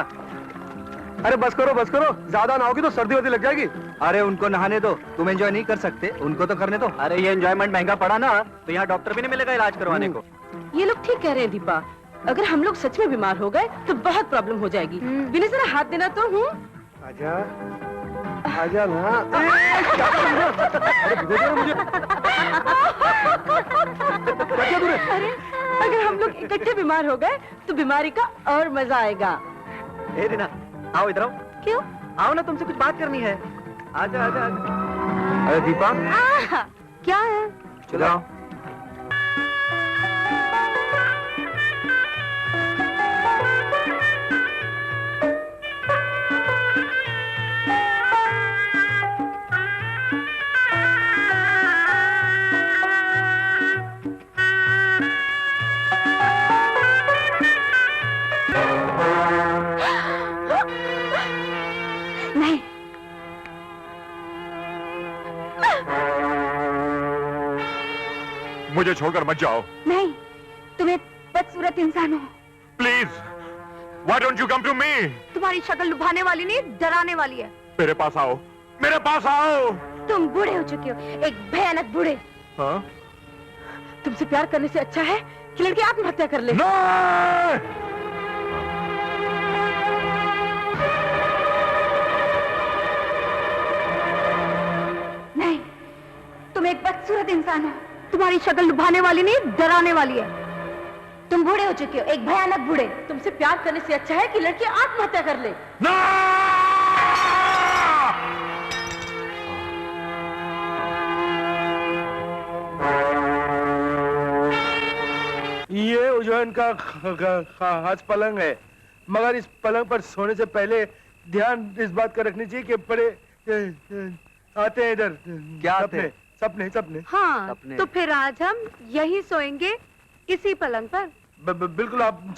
C: अरे बस करो बस करो, ज्यादा ना होगी तो सर्दी वर्दी लग जाएगी। अरे उनको नहाने दो, तुम एंजॉय नहीं कर सकते, उनको तो करने दो। अरे ये एंजॉयमेंट महंगा पड़ा ना, तो यहाँ डॉक्टर भी नहीं मिलेगा इलाज करवाने को।
K: ये लोग ठीक कह रहे हैं दीपा, अगर हम लोग सच में बीमार हो गए तो बहुत प्रॉब्लम हो जाएगी। विनय जरा हाथ देना तो।
J: आजा, आजा ना। क्या कर रही हो? अरे भिगो दो ना मुझे। क्या किया तूने?
K: अरे अगर हम लोग इकट्ठे बीमार हो गए तो बीमारी का और मजा आएगा।
C: ए रीना, आओ इधर आओ।
K: क्यों?
C: आओ ना, तुमसे कुछ बात करनी है। आजा आजा आजा। अरे दीपा,
K: क्या है?
C: चलो आओ।
B: नहीं,
G: मुझे छोड़कर मत जाओ।
B: नहीं, तुम एक बदसूरत इंसान हो।
G: Please, why don't you come to me?
B: तुम्हारी शक्ल लुभाने वाली नहीं, डराने वाली है।
G: मेरे पास आओ, मेरे पास आओ।
B: तुम बूढ़े हो चुके हो, एक भयानक बूढ़े।
G: हाँ?
K: तुमसे प्यार करने से अच्छा है कि लड़की आत्महत्या कर ले।
B: नहीं, तुम एक बदसूरत इंसान हो। तुम्हारी शक्ल लुभाने वाली नहीं, डराने वाली है। तुम बूढ़े हो चुके हो, एक भयानक बूढ़े।
K: तुमसे प्यार करने से अच्छा है कि लड़की आत्महत्या कर ले।
J: ये उज्जैन का खास पलंग है, मगर इस पलंग पर सोने से पहले ध्यान इस बात का रखनी चाहिए कि बड़े आते हैं इधर।
C: क्या आते हैं?
J: सपने सपने।
K: हाँ,
C: सपने।
K: तो फिर आज हम यही सोएंगे, इसी पलंग पर।
J: बिल्कुल, आप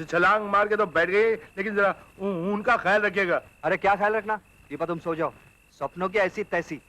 J: छलांग मार के तो बैठ गए, लेकिन जरा उनका ख्याल रखिएगा।
C: अरे क्या ख्याल रखना दीपा, तुम सो जाओ, सपनों की ऐसी तैसी।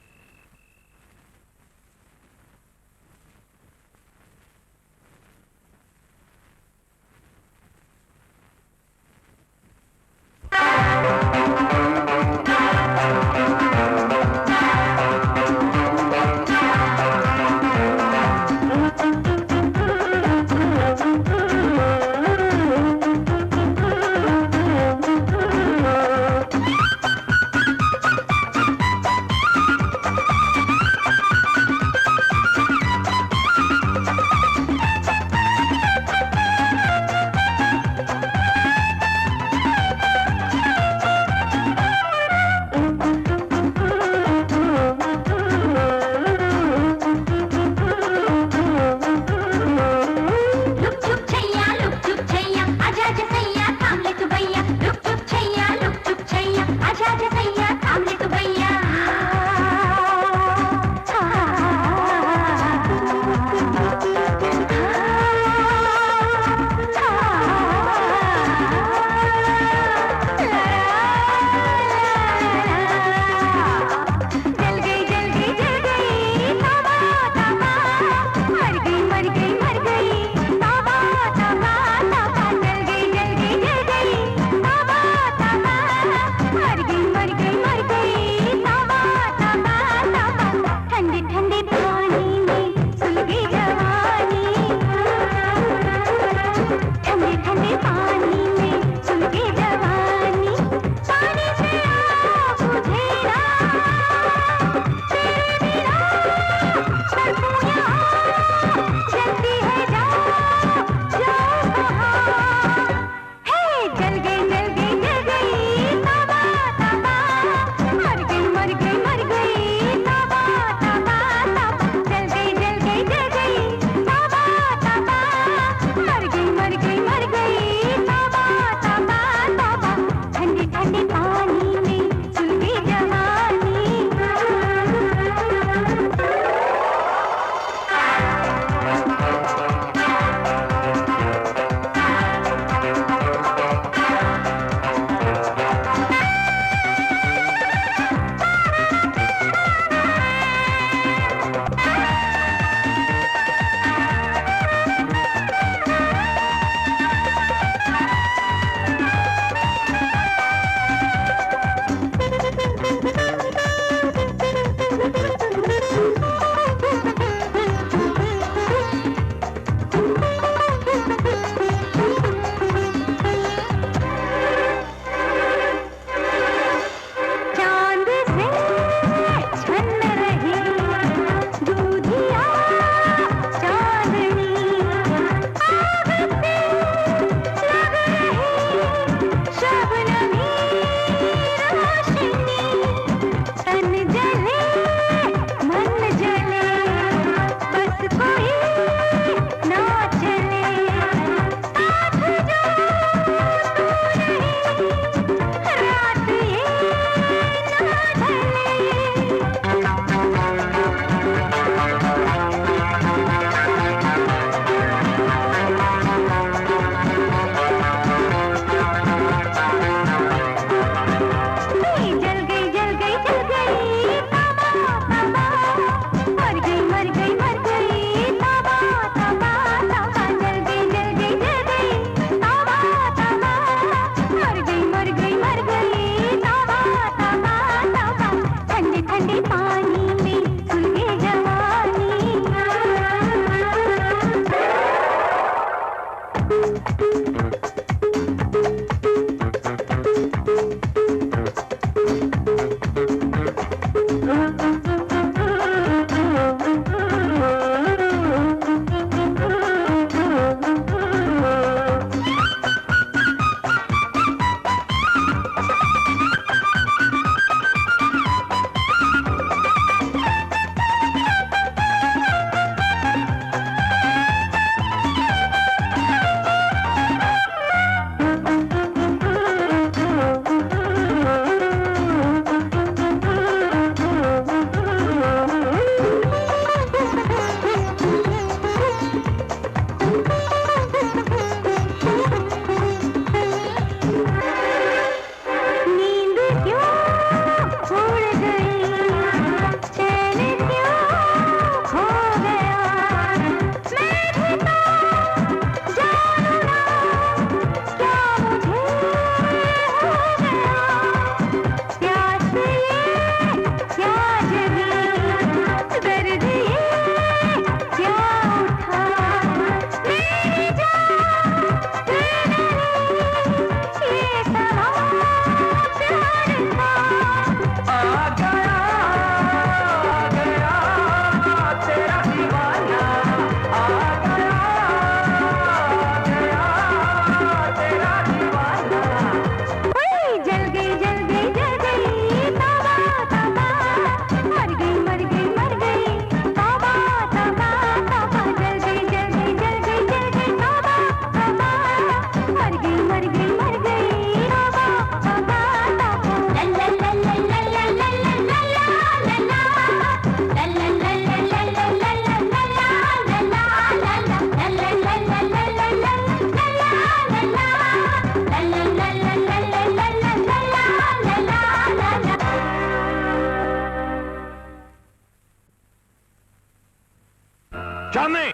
G: चांदनी,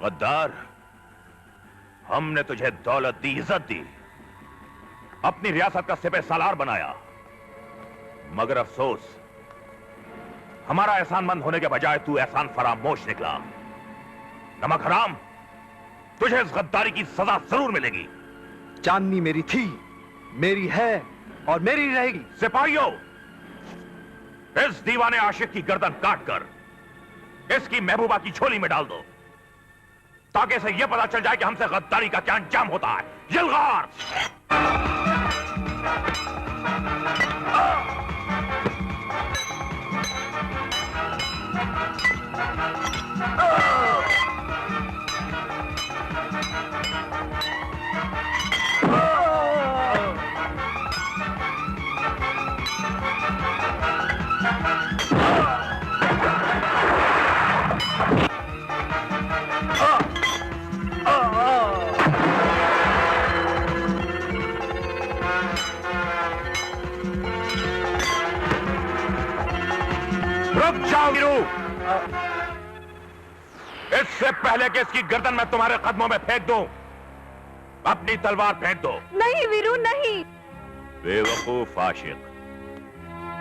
G: गद्दार, हमने तुझे दौलत दी, इज्जत दी, अपनी रियासत का सिपह सालार बनाया, मगर अफसोस हमारा एहसानमंद होने के बजाय तू एहसान फरामोश निकला। नमक हराम, तुझे इस गद्दारी की सजा जरूर मिलेगी।
C: चांदनी मेरी थी, मेरी है और मेरी रहेगी।
G: सिपाहियों, इस दीवाने आशिक की गर्दन काट कर इसकी महबूबा की झोली में डाल दो, ताकि इसे यह पता चल जाए कि हमसे गद्दारी का क्या अंजाम होता है। यलगार! रुक जाओ वीरू! इससे पहले कि इसकी गर्दन मैं तुम्हारे कदमों में फेंक दूं, अपनी तलवार फेंक दो।
K: नहीं वीरू, नहीं।
G: बेवकूफ आशिक,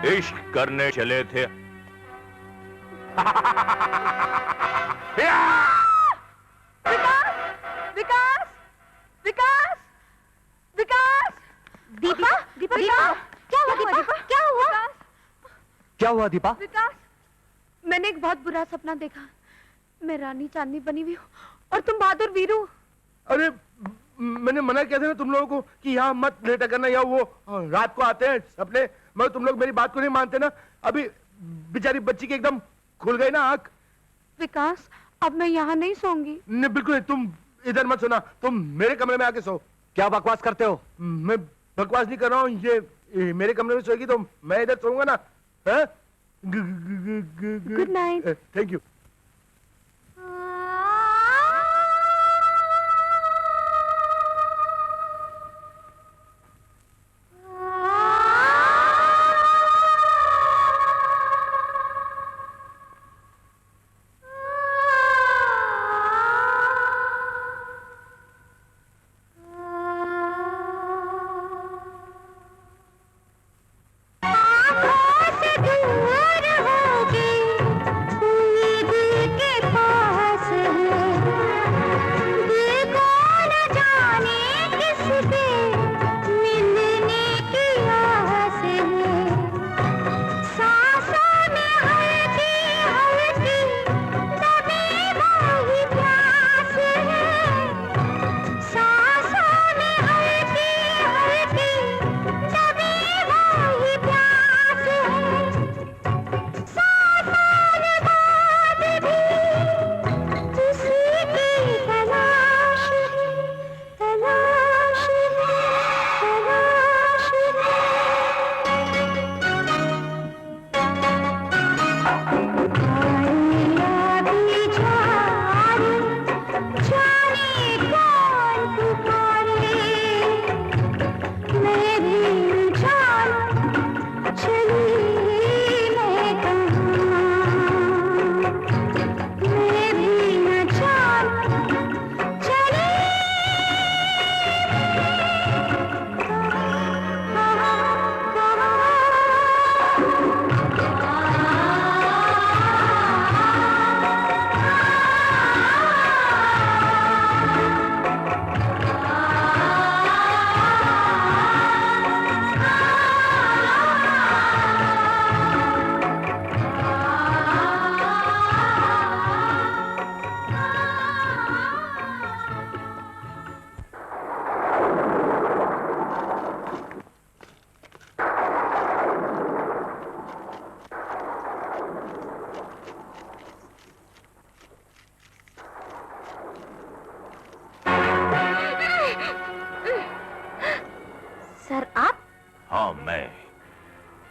G: इश्क करने चले थे।
K: विकास, विकास, विकास, विकास।
B: दीपा, दीपा, दीपा, क्या हुआ दीपा? क्या हुआ?
C: क्या हुआ दीपा?
K: विकास, मैंने एक बहुत बुरा सपना देखा। मैं रानी चांदनी बनी हुई हूँ और तुम बहादुर वीरू।
J: अरे मैंने मना किया था ना तुम लोगों को कि यहाँ मत लेटा करना, या वो रात को आते हैं सपने, मगर तुम लोग मेरी बात को नहीं मानते ना। अभी बेचारी बच्ची की एकदम खुल गई ना आंख।
K: विकास, अब मैं यहाँ नहीं सोऊंगी।
J: नहीं, बिल्कुल नहीं, तुम इधर मत सोना, तुम मेरे कमरे में आके सो।
C: क्या बकवास करते हो?
J: मैं बकवास नहीं कर रहा हूँ, ये मेरे कमरे में सोएगी तो मैं इधर सोऊंगा ना।
K: Good night.
J: Thank you.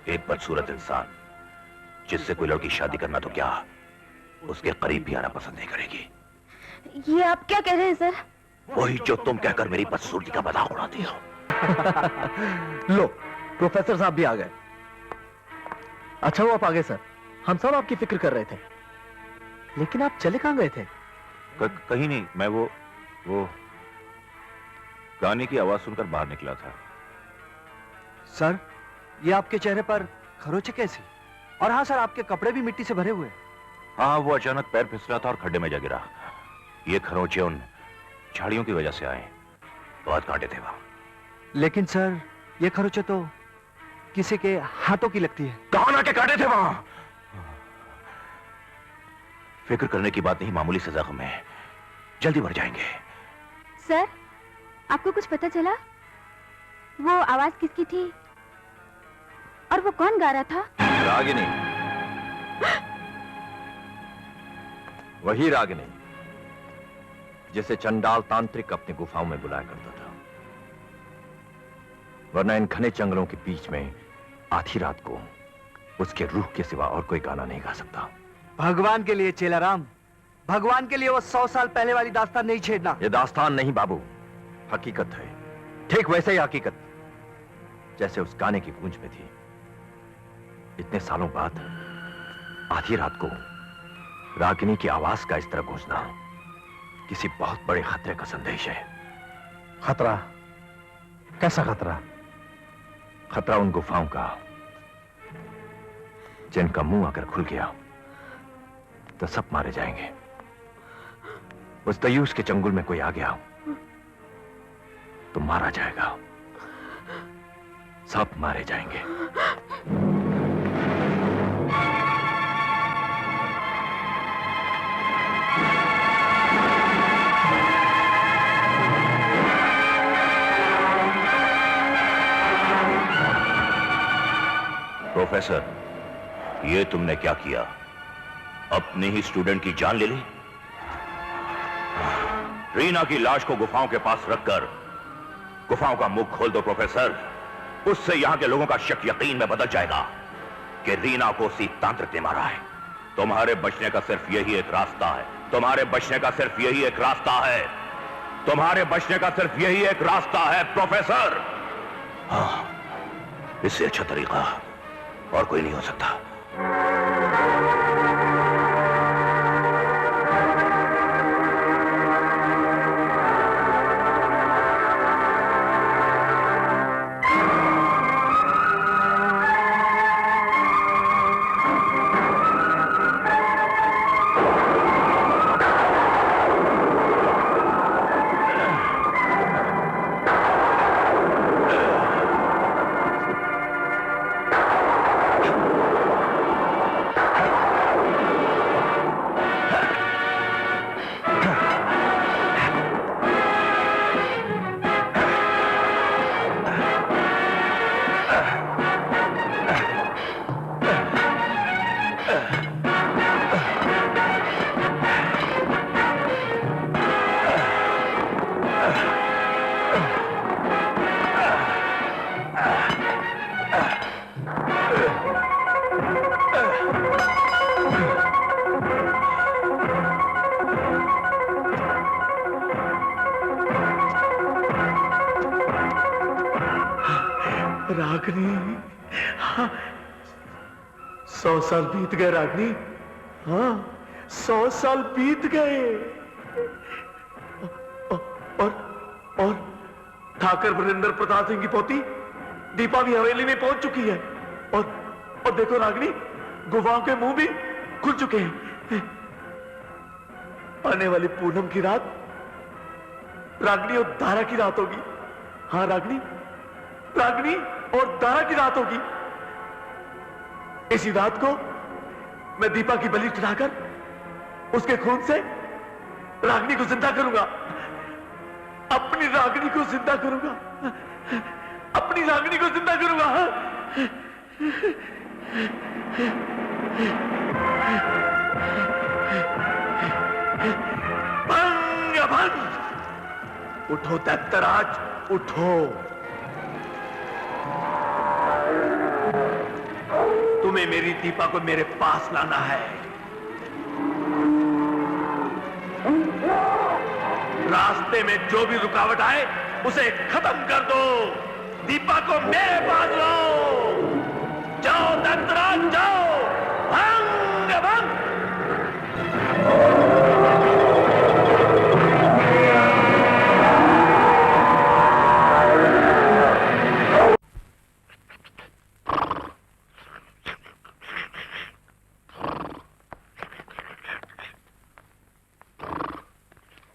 G: एक बदसूरत इंसान जिससे कोई लड़की शादी करना तो क्या उसके करीब भी आना पसंद नहीं करेगी।
B: ये आप क्या कह रहे हैं सर?
G: वही जो तुम कहकर मेरी बदसूरती का मजाक उड़ाती हो।
C: लो, प्रोफेसर साहब भी आ गए। अच्छा वो आप आ गए सर, हम सब आपकी फिक्र कर रहे थे, लेकिन आप चले कहां गए थे?
G: कहीं नहीं, मैं वो गाने की आवाज सुनकर बाहर निकला था।
C: सर, ये आपके चेहरे पर खरोंचे कैसी? और हाँ सर, आपके कपड़े भी मिट्टी से भरे हुए।
G: हाँ, वो अचानक पैर फिसला था और खड्डे में जा गिरा। ये खरोंचे उन झाड़ियों की वजह से आए। बहुत कांटे थे वहां।
J: लेकिन सर ये खरोचे तो किसी के हाथों की लगती है।
G: कहां ना के कांटे थे वहां? फिक्र करने की बात नहीं, मामूली सा जख्म है, जल्दी मर जाएंगे।
B: सर, आपको कुछ पता चला? वो आवाज किसकी थी और वो कौन गा रहा था?
I: रागिनी। वही रागिनी जिसे चंडाल तांत्रिक अपनी गुफाओं में बुलाया करता था। वरना इन घने जंगलों के बीच में आधी रात को उसके रूह के सिवा और कोई गाना नहीं गा सकता।
J: भगवान के लिए चेलाराम, भगवान के लिए वो 100 साल पहले वाली दास्तान नहीं छेड़ना।
I: ये दास्तान नहीं बाबू, हकीकत है। ठीक वैसे ही हकीकत जैसे उस गाने की गूंज में थी। इतने सालों बाद आधी रात को रागिनी की आवाज का इस तरह गूंजना किसी बहुत बड़े खतरे का संदेश है।
J: खतरा? कैसा खतरा?
I: खतरा उन गुफाओं का जिनका मुंह अगर खुल गया तो सब मारे जाएंगे। उस तयूस के चंगुल में कोई आ गया तो मारा जाएगा, सब मारे जाएंगे।
G: प्रोफेसर, ये तुमने क्या किया? अपने ही स्टूडेंट की जान ले ली। रीना की लाश को गुफाओं के पास रखकर गुफाओं का मुख खोल दो प्रोफेसर। उससे यहां के लोगों का शक यकीन में बदल जाएगा कि रीना को उसी तांत्रिक ने मारा है। तुम्हारे बचने का सिर्फ यही एक रास्ता है। तुम्हारे बचने का सिर्फ यही एक रास्ता है। तुम्हारे बचने का सिर्फ यही एक रास्ता है प्रोफेसर। हाँ, इससे अच्छा तरीका और कोई नहीं हो सकता।
E: रागिनी, हाँ, 100 साल बीत गए रागिनी। हाँ, 100 साल बीत गए। और ठाकर वीरेंद्र प्रताप सिंह की पोती दीपा भी हवेली में पहुंच चुकी है। और देखो रागिनी, गुफाओं के मुंह भी खुल चुके हैं। आने वाली पूनम की रात रागिनी और दारा की रात होगी। हाँ रागिनी, रागिनी और दारा की रात होगी। इसी रात को मैं दीपा की बलि चढ़ाकर उसके खून से रागिनी को जिंदा करूंगा। अपनी रागिनी को जिंदा करूंगा। अपनी रागिनी को जिंदा करूंगा। भंग भंग, उठो दैत्यराज, उठो। तुम्हें मेरी दीपा को मेरे पास लाना है। रास्ते में जो भी रुकावट आए उसे खत्म कर दो। दीपा को मेरे पास लाओ। जाओ दैत्यराज, जाओ। भंग भंग।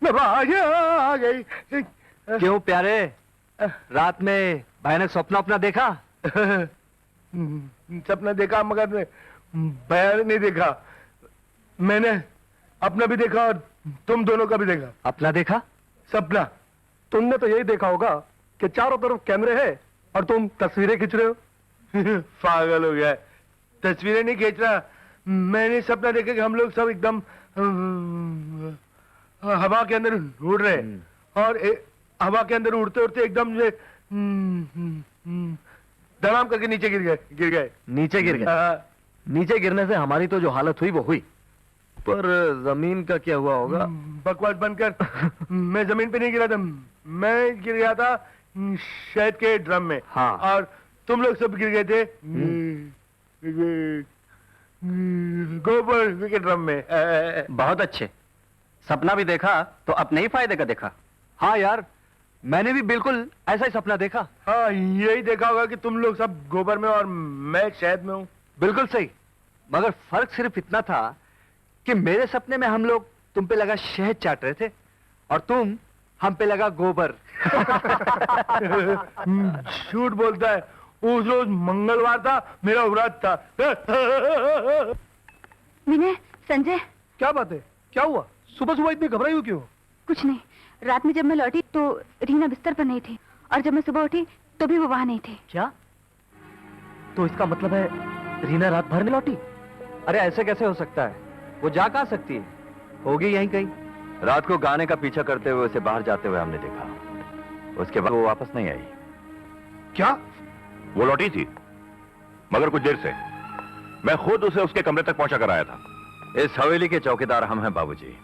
J: नारायण आ गई।
C: क्यों प्यारे, रात में भयानक सपना अपना देखा?
J: सपना देखा मगर भयानक नहीं देखा। मैंने अपना भी देखा और तुम दोनों का भी देखा।
C: अपना देखा?
J: सपना।
C: तुमने तो यही देखा होगा कि चारों तरफ कैमरे हैं और तुम तस्वीरें खींच रहे हो।
J: पागल हो गया है। तस्वीरें नहीं खींच रहा, मैंने सपना देखा कि हम लोग सब एकदम हवा के अंदर उड़ रहे हैं और हवा के अंदर उड़ते उड़ते एकदम से धड़ाम करके नीचे गिर गए।
C: नीचे गिर गए?
J: हाँ।
C: नीचे गिरने से हमारी तो जो हालत हुई वो हुई, पर जमीन का क्या हुआ होगा?
J: बकवास बनकर मैं जमीन पे नहीं गिरा था, मैं गिर गया था शहद के ड्रम में।
C: हाँ।
J: और तुम लोग सब गिर गए थे गोबर के ड्रम में।
C: बहुत अच्छे, सपना भी देखा तो अपने ही फायदे का देखा। हाँ यार, मैंने भी बिल्कुल ऐसा ही सपना देखा।
J: हाँ, यही देखा होगा कि तुम लोग सब गोबर में और मैं शहद में हूँ।
C: बिल्कुल सही, मगर फर्क सिर्फ इतना था कि मेरे सपने में हम लोग तुम पे लगा शहद चाट रहे थे और तुम हम पे लगा गोबर।
J: झूठ बोलता है, उस रोज मंगलवार था, मेरा व्रत था।
B: विनय, संजय,
C: क्या बात है, क्या हुआ? सुबह सुबह इतनी घबराई हुई क्यों?
B: कुछ नहीं। रात में जब मैं लौटी तो रीना बिस्तर पर नहीं थी और जब मैं सुबह उठी तो भी वो वहां नहीं थी।
C: क्या? तो इसका मतलब है रीना रात भर नहीं लौटी? अरे ऐसे कैसे हो सकता है, वो जा कहाँ सकती है, होगी यहीं कहीं। रात को गाने का पीछा करते हुए उसे बाहर जाते हुए हमने देखा, उसके बाद वो वापस नहीं आई।
J: क्या?
G: वो लौटी थी, मगर कुछ देर से। मैं खुद उसे उसके कमरे तक पहुंचा कर आया था।
I: इस हवेली के चौकीदार हम हैं बाबूजी।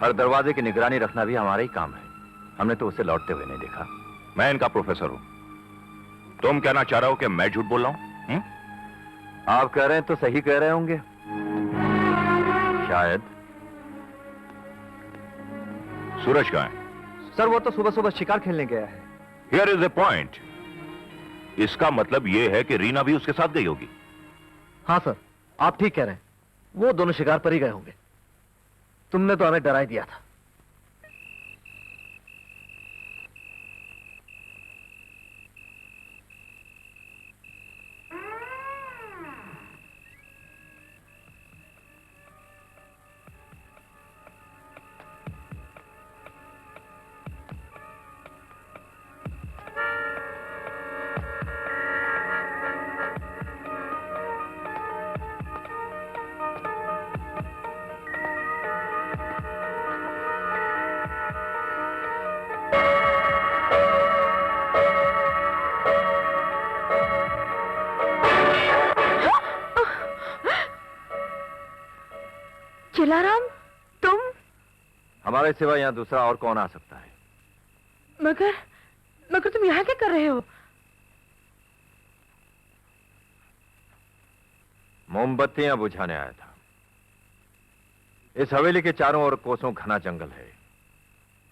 I: हर दरवाजे की निगरानी रखना भी हमारा ही काम है। हमने तो उसे लौटते हुए नहीं देखा।
G: मैं इनका प्रोफेसर हूं। तुम कहना चाह रहे हो कि मैं झूठ बोल रहा हूं?
I: आप कह रहे हैं तो सही कह रहे होंगे शायद।
G: सूरज कहां है?
C: सर वो तो सुबह सुबह शिकार खेलने गया है।
G: Here is a point. इसका मतलब यह है कि रीना भी उसके साथ गई होगी।
C: हाँ सर, आप ठीक कह रहे हैं, वो दोनों शिकार पर ही गए होंगे। तुमने तो हमें डरा ही दिया था।
K: जलाराम, तुम?
I: हमारे सिवा यहाँ दूसरा और कौन आ सकता है?
K: मगर तुम यहाँ क्या कर रहे हो?
I: मोमबत्तियां बुझाने आया था। इस हवेली के चारों ओर कोसों घना जंगल है।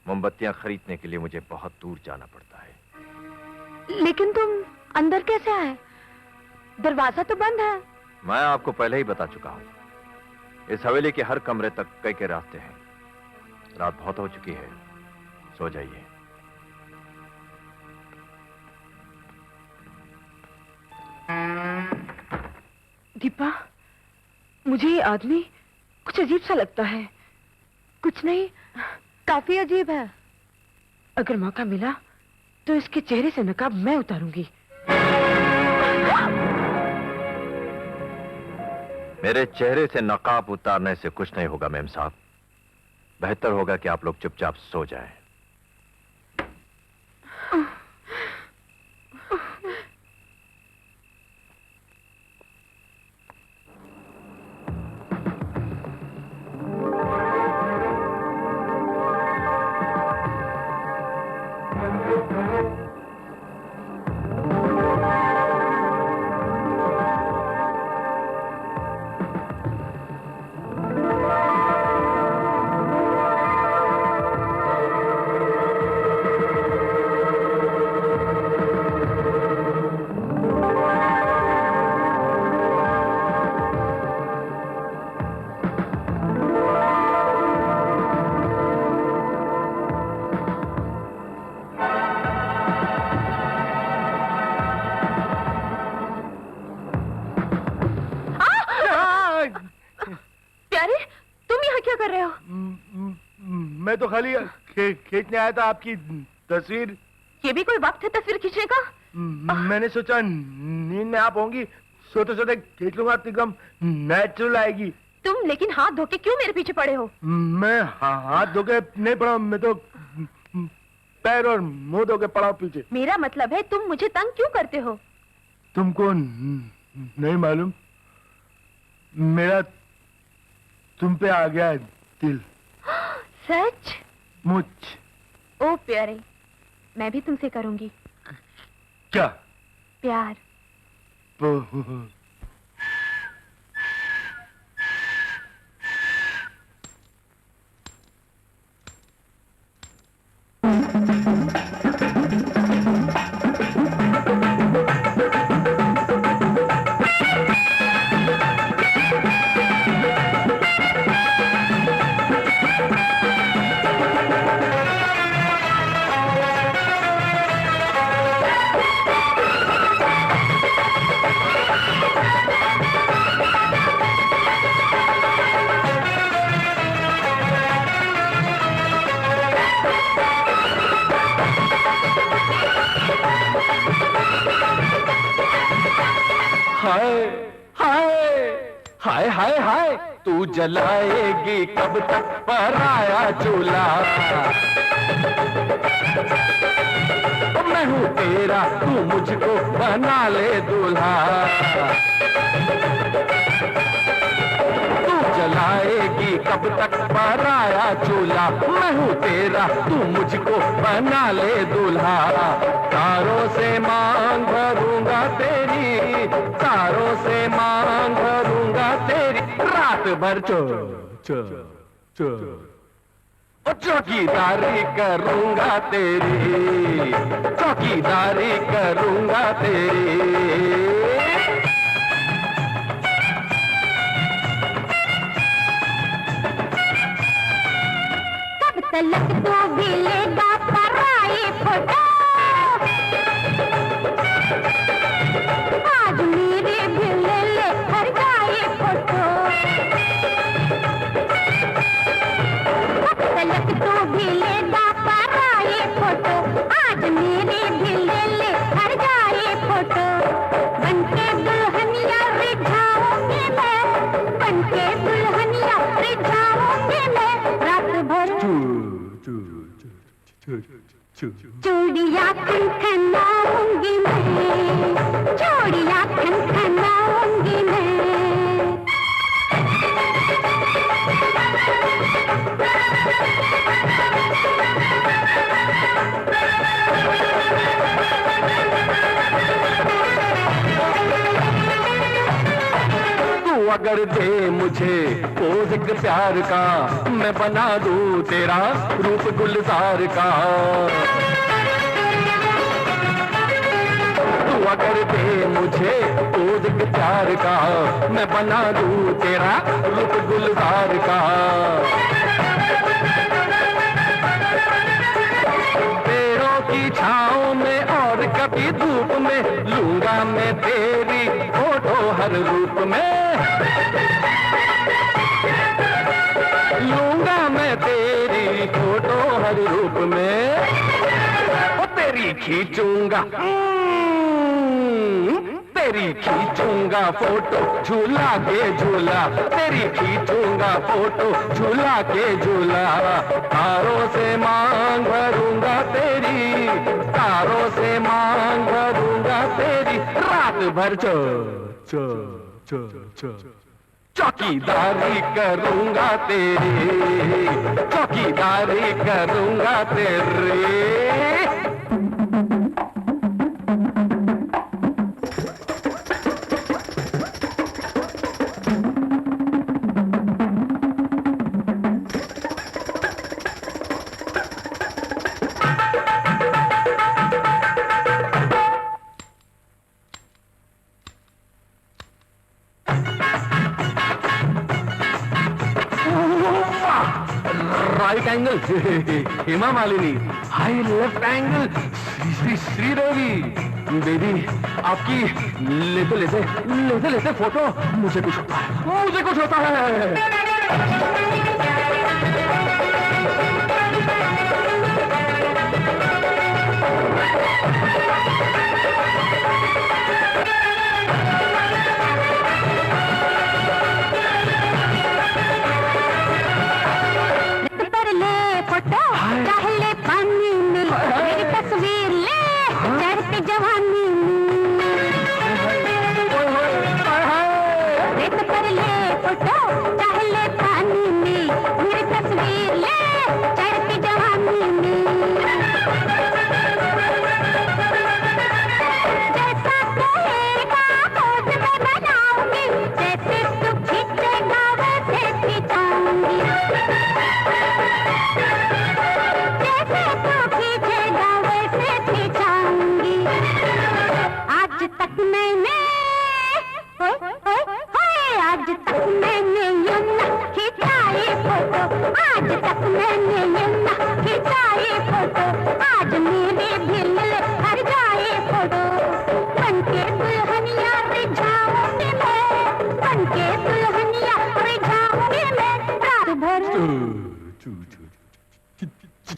I: मोमबत्तियां खरीदने के लिए मुझे बहुत दूर जाना पड़ता है।
K: लेकिन तुम अंदर कैसे आए? दरवाजा तो बंद है।
I: मैं आपको पहले ही बता चुका हूं। इस हवेली के हर कमरे तक कई के रास्ते हैं। रात बहुत हो चुकी है, सो जाइए।
K: दीपा, मुझे ये आदमी कुछ अजीब सा लगता है। कुछ नहीं, काफी अजीब है। अगर मौका मिला तो इसके चेहरे से नकाब मैं उतारूंगी।
I: मेरे चेहरे से नकाब उतारने से कुछ नहीं होगा मेम साहब। बेहतर होगा कि आप लोग चुपचाप सो जाएं।
J: तो खाली खींचने आया था आपकी तस्वीर।
K: ये भी कोई वक्त है तस्वीर खींचने का?
J: मैंने सोचा नींद में आप होंगी, सोते सोते खींच लूंगा, एकदम नेचुरल आएगी।
K: तुम लेकिन हाथ धोके क्यों मेरे पीछे पड़े हो?
J: मैं हाथ धोके नहीं पड़ा, मैं तो पैर और मुंह धोके पड़ा पीछे।
K: मेरा मतलब है तुम मुझे तंग क्यों करते हो?
J: तुमको नहीं मालूम, मेरा तुम पे आ गया है दिल।
K: सच?
J: मुझ।
K: ओ प्यारे, मैं भी तुमसे करूंगी।
J: क्या?
K: प्यार।
L: हाय हाय हाय, तू जलाएगी कब तक पराया चूल्हा? मैं हूँ तेरा, तू मुझको बना ले दूल्हा। तू जलाएगी कब तक पराया चूल्हा? मैं हूँ तेरा, तू मुझको बना ले दूल्हा। तारों से मांग भरूंगा तेरी, तारों से मांग भरूंगा तेरी, रात भर चौकीदारी करूंगा तेरी, चौकीदारी करूंगा तेरी।
M: कब तलक तू भी लेगा पराई फोटो? आज मेरे भी ले ले हर गाये फोटो। कब तलक तू भी लेगा पराई फोटो? आज मेरे भी ले ले हर गाये फोटो। बनके दुल्हनिया रिझाऊंगी मैं, बनके दुल्हनिया रिझाऊंगी मैं, रात भर चूड़ियाँ खनखनाऊंगी मैं, चूड़ियाँ खनखनाऊंगी मैं।
L: तू अगर दे मुझे पोज एक प्यार का, मैं बना दूं तेरा रूप गुलजार का। तू अगर दे मुझे पोज एक प्यार का, मैं बना दूं तेरा रूप गुलजार का। पेड़ों की छाँव में और कभी धूप में लूंगा मैं तेरी फोटो हर रूप में, लूंगा मैं तेरी फोटो हर रूप में। ओ तेरी खींचूंगा, तेरी खींचूंगा फोटो झूला के झूला, तेरी खींचूंगा फोटो झूला के झूला। तारों से मांग भरूंगा तेरी, तारों से मांग भरूंगा तेरी, रात भर चौकीदारी करूंगा तेरी, चौकीदारी करूंगा तेरी। Right angle Hema Malini, high left angle Sridevi. Baby आपकी लेते लेते लेते लेते फोटो मुझे कुछ होता है, मुझे कुछ होता है।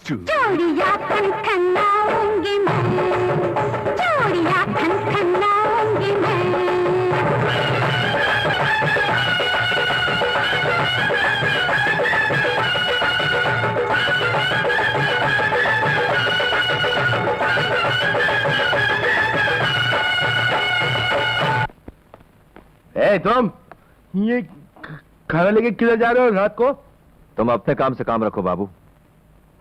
M: चूड़ियाँ खनखनाऊंगी मैं, चूड़ियाँ खनखनाऊंगी मैं।
J: तुम ये खाना लेके किधर जा रहे हो रात को?
I: तुम अपने काम से काम रखो बाबू।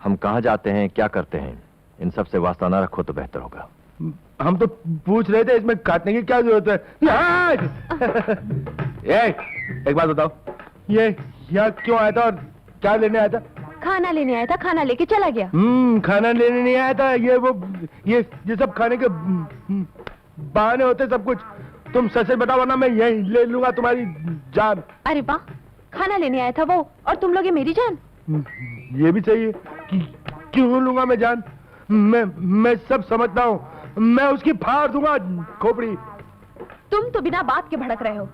I: हम कहाँ जाते हैं, क्या करते हैं, इन सब से वास्ता ना रखो तो बेहतर होगा।
J: हम तो पूछ रहे थे इसमें काटने की क्या जरूरत है। ये एक बात बताओ, ये यहाँ क्यों आया था और क्या लेने आया था?
K: खाना लेने आया था, खाना लेके चला गया।
J: खाना लेने नहीं आया था। ये सब खाने के बहाने होते सब कुछ। तुम सच सच बताओ वरना मैं यही ले लूंगा तुम्हारी जान।
K: अरे वाह, खाना लेने आया था वो और तुम लोग ये मेरी जान।
J: ये भी सही है कि क्यों लूंगा मैं जान। मैं सब समझता हूँ, मैं उसकी फाड़ दूंगा खोपड़ी।
K: तुम तो बिना बात के भड़क रहे हो।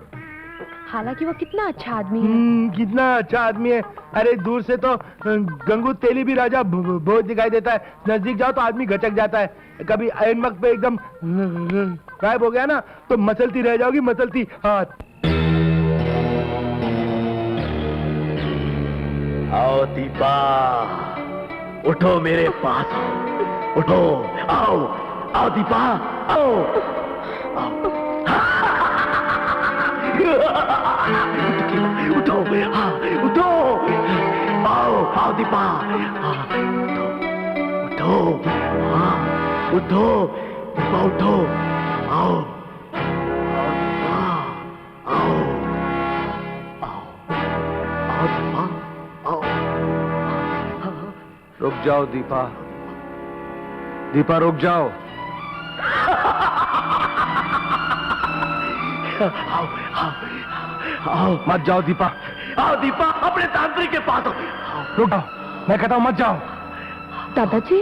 K: हालांकि वो कितना अच्छा आदमी है।
J: कितना अच्छा आदमी है। अरे दूर से तो गंगू तेली भी राजा भोज दिखाई देता है, नजदीक जाओ तो आदमी गचक जाता है। कभी ऐन वक्त पे एकदम गायब हो गया ना तो मसलती रह जाओगी, मसलती हाथ।
E: आओ दीपा, उठो मेरे पास आओ, उठो, आओ आओ दीपा, आओ आओ। उठो, हाँ, उठो, आओ आओ दीपा, उठो, हाँ, उठो दीपा, उठो, आओ आओ आओ आओ दीपा, आओ।
J: रुक जाओ दीपा, दीपा रुक जाओ।
E: आओ आओ आओ,
J: मत जाओ दीपा।
E: आओ दीपा, अपने तांत्रिक के पास आओ।
J: रुक जाओ, मैं कहता हूं मत जाओ।
K: दादाजी,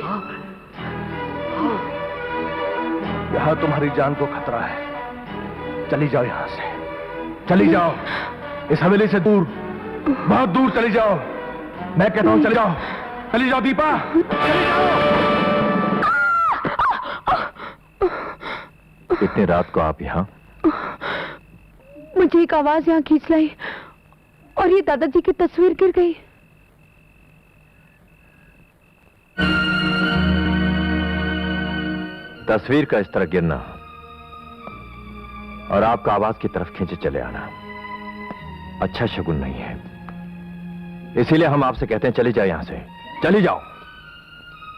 J: यहाँ तुम्हारी जान को खतरा है। चली जाओ यहाँ से, चली जाओ इस हवेली से दूर, बहुत दूर चली जाओ। मैं कहता हूँ चली जाओ, चली जाओ दीपा, चली जाओ।
I: इतनी रात को आप यहाँ?
K: मुझे एक आवाज यहाँ खींच लाई और ये दादाजी की तस्वीर गिर गई।
I: तस्वीर का इस तरह गिरना और आपका आवाज की तरफ खींचे चले आना अच्छा शगुन नहीं है। इसीलिए हम आपसे कहते हैं चली जाओ यहां से, चली जाओ।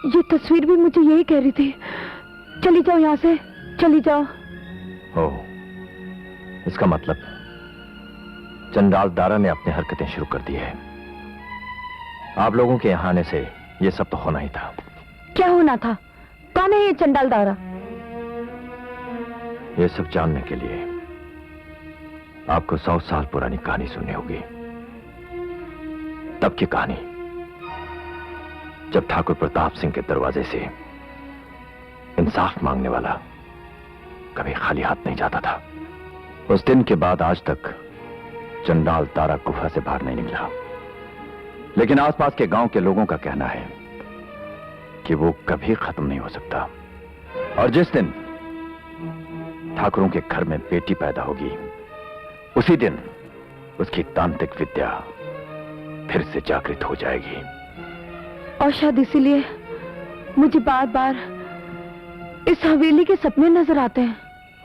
K: ये तस्वीर भी मुझे यही कह रही थी, चली जाओ यहाँ से, चली जाओ।
I: हो, इसका मतलब चंडाल दारा ने अपनी हरकतें शुरू कर दी है। आप लोगों के यहां आने से यह सब तो होना ही था।
K: क्या होना था? कौन है ये चंडाल दारा?
I: ये सब जानने के लिए आपको 100 साल पुरानी कहानी सुननी होगी। तब की कहानी जब ठाकुर प्रताप सिंह के दरवाजे से इंसाफ मांगने वाला कभी खाली हाथ नहीं जाता था। उस दिन के बाद आज तक चंडाल तारा गुफा से बाहर नहीं निकला, लेकिन आसपास के गांव के लोगों का कहना है कि वो कभी खत्म नहीं हो सकता। और जिस दिन ठाकुरों के घर में बेटी पैदा होगी, उसी दिन उसकी तांत्रिक विद्या फिर से जागृत हो जाएगी।
K: और शायद इसीलिए मुझे बार बार इस हवेली के सपने नजर आते हैं।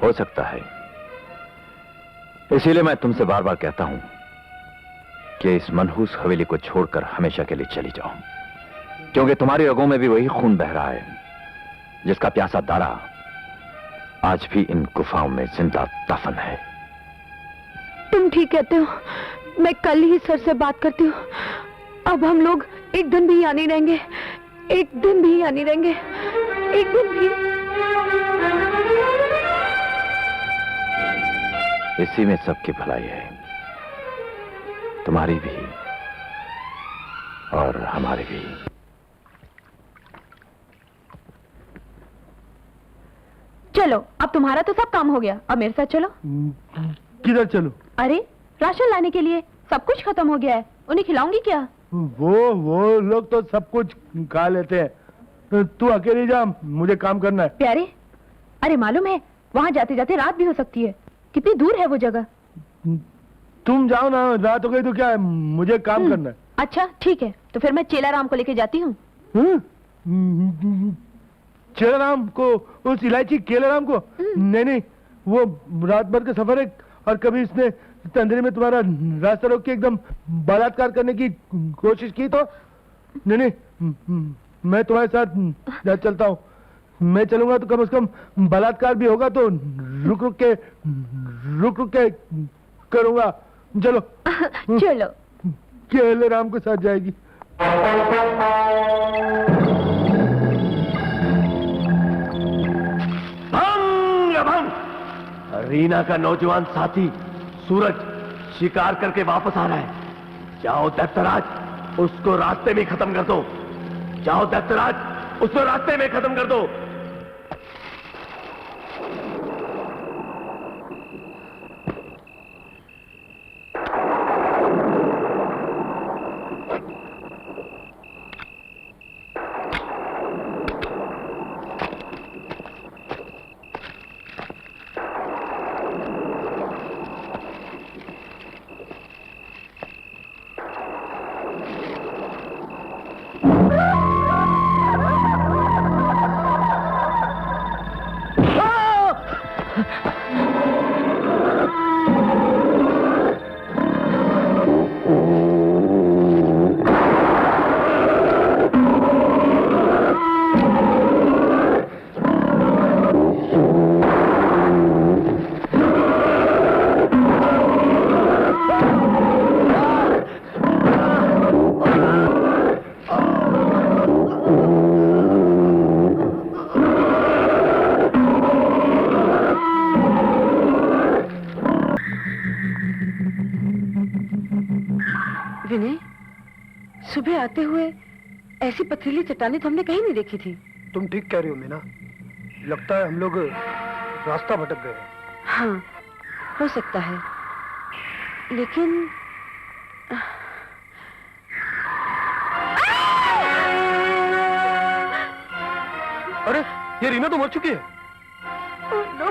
I: हो सकता है, इसीलिए मैं तुमसे बार बार कहता हूं कि इस मनहूस हवेली को छोड़कर हमेशा के लिए चली जाओ, क्योंकि तुम्हारी रगों में भी वही खून बह रहा है जिसका प्यासा दारा आज भी इन गुफाओं में जिंदा दफन है।
K: तुम ठीक कहते हो, मैं कल ही सर से बात करती हूँ। अब हम लोग एक दिन भी यहाँ नहीं रहेंगे, एक दिन भी यहाँ नहीं रहेंगे, एक दिन भी।
I: इसी में सबकी भलाई है, तुम्हारी भी और हमारी भी।
K: चलो, अब तुम्हारा तो सब काम हो गया, अब मेरे साथ चलो।
J: किधर चलो?
K: अरे राशन लाने के लिए। सब कुछ खत्म हो गया है, उन्हें खिलाऊंगी क्या?
J: वो लोग तो सब कुछ खा लेते हैं। तू अकेली जा, मुझे काम करना है।
K: प्यारे, अरे मालूम है वहाँ जाते जाते रात भी हो सकती है। कितनी दूर है वो जगह?
J: तुम जाओ ना, रात हो गई तो क्या है, मुझे काम करना है।
K: अच्छा ठीक है, तो फिर मैं चेलाराम को लेके जाती हूँ।
J: चेलाराम को? उस इलायची केलाराम को? नहीं, वो रात भर का सफर है, और कभी इसने तंदरी में तुम्हारा रास्ता रोक के एकदम बलात्कार करने की कोशिश की तो नहीं, मैं तुम्हारे साथ चलता हूँ। मैं चलूंगा तो कम से कम बलात्कार भी होगा तो रुक रुक के करूंगा। चलो
K: चलो।
J: केलाराम के साथ जाएगी।
L: रीना का नौजवान साथी सूरज शिकार करके वापस आ रहा है। जाओ दैत्यराज, उसको रास्ते में खत्म कर दो। जाओ दैत्यराज, उसको रास्ते में खत्म कर दो।
K: सुबह आते हुए ऐसी पथरीली चट्टानें तो हमने कहीं नहीं देखी थी।
J: तुम ठीक कह रही हो मीना, लगता है हम लोग रास्ता भटक गए।
K: हाँ, हो सकता है, लेकिन
J: अरे ये रीना तो मर चुकी है।
K: नो,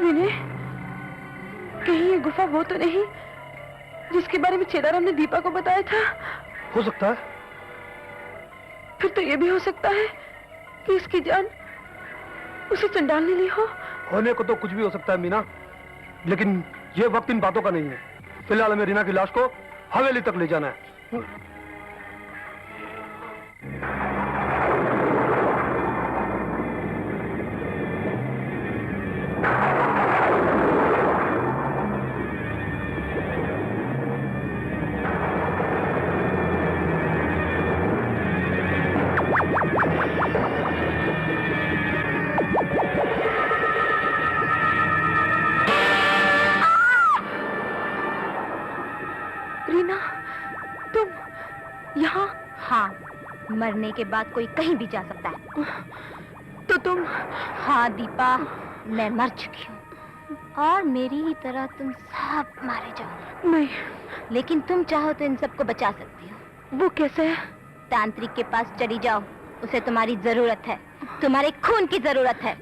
K: विनय, कहीं ये गुफा वो तो नहीं जिसके बारे में चेलाराम ने दीपा को बताया था?
J: हो सकता है।
K: फिर तो ये भी हो सकता है कि इसकी जान उसे चंडाल ने ली हो।
J: होने को तो कुछ भी हो सकता है मीना, लेकिन ये वक्त इन बातों का नहीं है। फिलहाल हमें रीना की लाश को हवेली तक ले जाना है।
M: मरने के बाद कोई कहीं भी जा सकता है।
K: तो तुम?
M: हाँ दीपा, मैं मर चुकी हूँ और मेरी ही तरह तुम सब मारे जाओ।
K: नहीं,
M: लेकिन तुम चाहो तो इन सबको बचा सकती हो।
K: वो कैसे?
M: तांत्रिक के पास चली जाओ, उसे तुम्हारी जरूरत है, तुम्हारे खून की जरूरत है।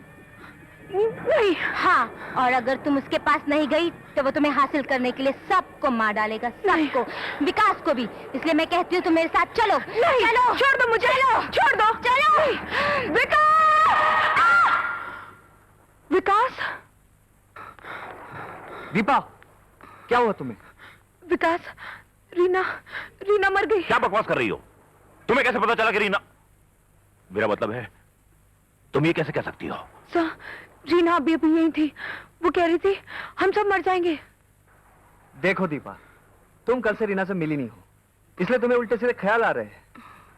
K: नहीं।
M: हाँ, और अगर तुम उसके पास नहीं गई तो वो तुम्हें हासिल करने के लिए सबको मार डालेगा, सबको, विकास को भी। इसलिए मैं कहती हूँ तुम मेरे साथ चलो।
K: नहीं,
M: चलो,
K: छोड़ दो मुझे।
M: चलो,
K: छोड़ दो।
M: चलो।
K: विकास! विकास!
C: दीपा, क्या हुआ तुम्हें?
K: विकास, रीना मर गई।
G: क्या बकवास कर रही हो? तुम्हें कैसे पता चला कि रीना? मेरा मतलब है तुम ये कैसे कह सकती हो?
K: सर, रीना अभी यही थी। वो कह रही थी हम सब मर जाएंगे।
C: देखो दीपा, तुम कल से रीना से मिली नहीं हो, इसलिए तुम्हें उल्टे सीधे ख्याल आ रहे हैं।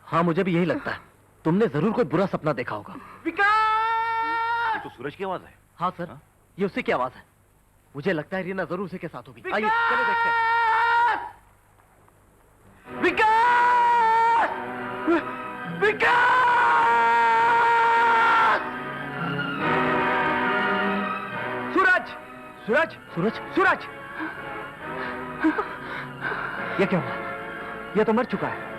H: हाँ, मुझे भी यही लगता है। तुमने जरूर कोई बुरा सपना देखा होगा।
G: ये तो सूरज की आवाज है।
H: हाँ सर, ये उसी की आवाज है। मुझे लगता है रीना जरूर उसी के साथ होगी। आइए चलो देखते हैं।
L: विकास! विकास!
C: सूरज!
H: सूरज!
C: सूरज! ये क्या हुआ?
J: ये तो मर चुका है।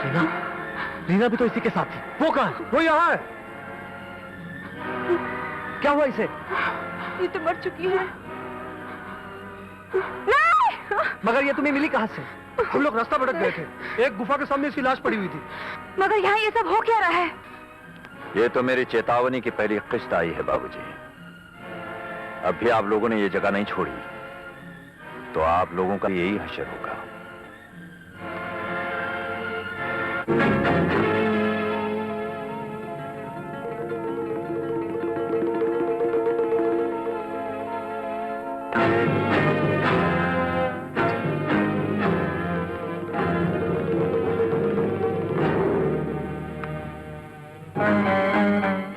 J: रीना, रीना भी तो इसी के साथ थी। वो कहाँ? वो यहाँ है। क्या हुआ इसे?
K: ये तो मर चुकी है।
J: मगर ये तुम्हें मिली कहाँ से? हम लोग रास्ता भटक गए थे, एक गुफा के सामने इसकी लाश पड़ी हुई थी।
K: मगर यहाँ ये सब हो क्या रहा है?
I: ये तो मेरी चेतावनी की पहली किस्त आई है बाबूजी। अब भी आप लोगों ने ये जगह नहीं छोड़ी तो आप लोगों का यही हश्र होगा।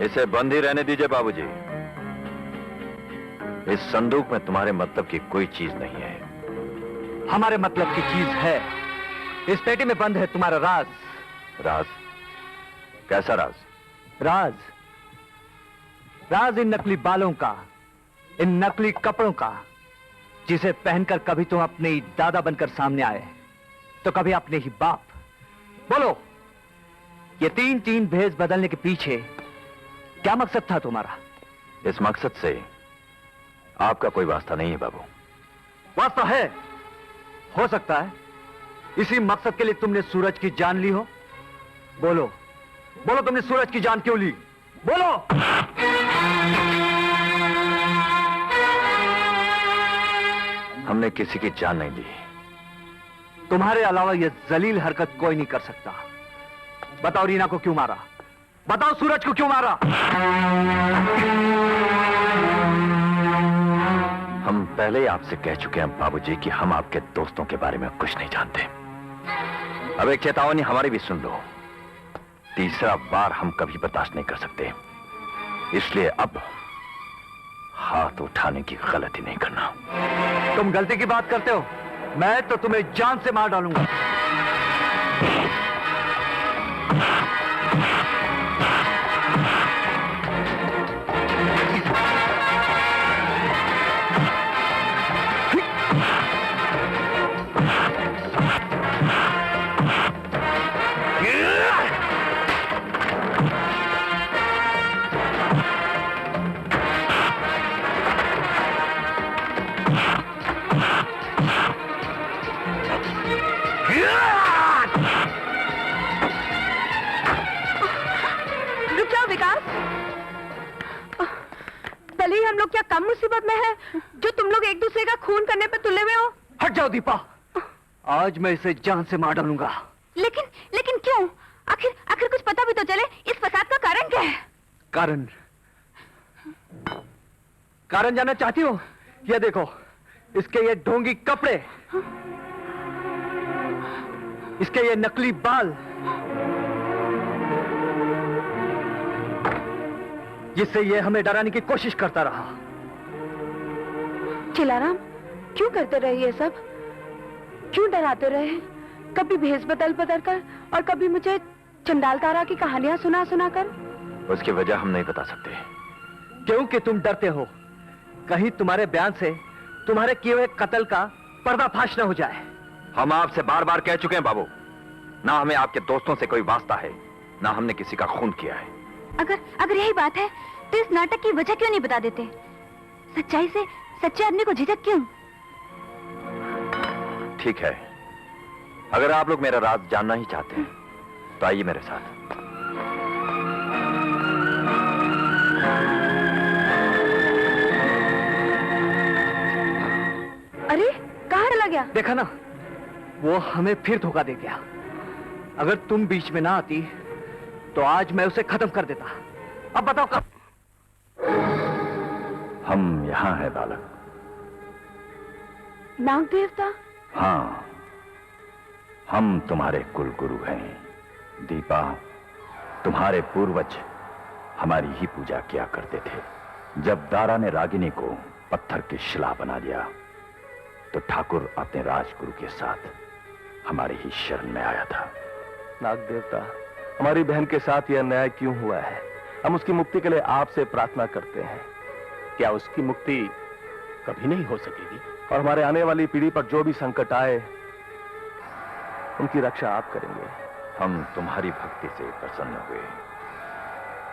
I: इसे बंद ही रहने दीजिए बाबूजी। इस संदूक में तुम्हारे मतलब की कोई चीज नहीं है।
J: हमारे मतलब की चीज है। इस पेटी में बंद है तुम्हारा राज।
I: राज? कैसा राज?
J: राज, राज इन नकली बालों का, इन नकली कपड़ों का, जिसे पहनकर कभी तुम अपने दादा बनकर सामने आए तो कभी अपने ही बाप। बोलो, ये तीन तीन भेष बदलने के पीछे क्या मकसद था तुम्हारा?
I: इस मकसद से आपका कोई वास्ता नहीं है बाबू।
J: वास्ता है, हो सकता है इसी मकसद के लिए तुमने सूरज की जान ली हो। बोलो, बोलो तुमने सूरज की जान क्यों ली? बोलो।
I: हमने किसी की जान नहीं ली।
J: तुम्हारे अलावा यह जलील हरकत कोई नहीं कर सकता। बताओ रीना को क्यों मारा? बताओ सूरज को क्यों मारा?
I: हम पहले ही आपसे कह चुके हैं बाबूजी कि हम आपके दोस्तों के बारे में कुछ नहीं जानते। अब एक चेतावनी हमारी भी सुन लो। तीसरा बार हम कभी बर्दाश्त नहीं कर सकते, इसलिए अब हाथ उठाने की गलती नहीं करना।
J: तुम गलती की बात करते हो, मैं तो तुम्हें जान से मार डालूंगा।
K: रुक जाओ विकास। भले ही हम लोग क्या कम मुसीबत में है जो तुम लोग एक दूसरे का खून करने पे तुले हुए हो?
J: हट जाओ दीपा, आज मैं इसे जान से मार डालूंगा।
M: लेकिन लेकिन क्यों? आखिर कुछ पता भी तो चले, इस फसाद का कारण क्या है?
J: कारण? कारण जानना चाहती हो? ये देखो, इसके ये ढोंगी कपड़े, इसके ये नकली बाल, जिससे ये हमें डराने की कोशिश करता रहा।
K: चिलाराम, क्यों करते रहे ये सब? क्यों डराते रहे? कभी भेष बदल बदल कर और कभी मुझे चंडाल तारा की कहानियां सुना सुना कर।
I: उसकी वजह हम नहीं बता सकते।
J: क्योंकि तुम डरते हो कहीं तुम्हारे बयान से तुम्हारे किए हुए कत्ल का पर्दाफाश न हो जाए।
I: हम आपसे बार बार कह चुके हैं बाबू, ना हमें आपके दोस्तों से कोई वास्ता है, ना हमने किसी का खून किया है।
M: अगर यही बात है तो इस नाटक की वजह क्यों नहीं बता देते? सच्चाई से सच्चे आदमी को झिझक क्यों?
I: ठीक है, अगर आप लोग मेरा राज जानना ही चाहते हैं तो आइए मेरे साथ।
K: अरे कहाँ चला गया?
J: देखा ना, वो हमें फिर धोखा दे गया। अगर तुम बीच में ना आती तो आज मैं उसे खत्म कर देता। अब बताओ कब?
I: हम यहां हैं बालक।
K: नाग देवता?
I: हाँ, हम तुम्हारे कुल गुरु हैं। दीपा, तुम्हारे पूर्वज हमारी ही पूजा किया करते थे। जब दारा ने रागिनी को पत्थर की शिला बना दिया तो ठाकुर अपने राजगुरु के साथ हमारी ही शरण में आया था।
N: नाग देवता, हमारी बहन के साथ यह अन्याय क्यों हुआ है? हम उसकी मुक्ति के लिए आपसे प्रार्थना करते हैं। क्या उसकी मुक्ति कभी नहीं हो सकेगी? और हमारे आने वाली पीढ़ी पर जो भी संकट आए उनकी रक्षा आप करेंगे।
I: हम तुम्हारी भक्ति से प्रसन्न हुए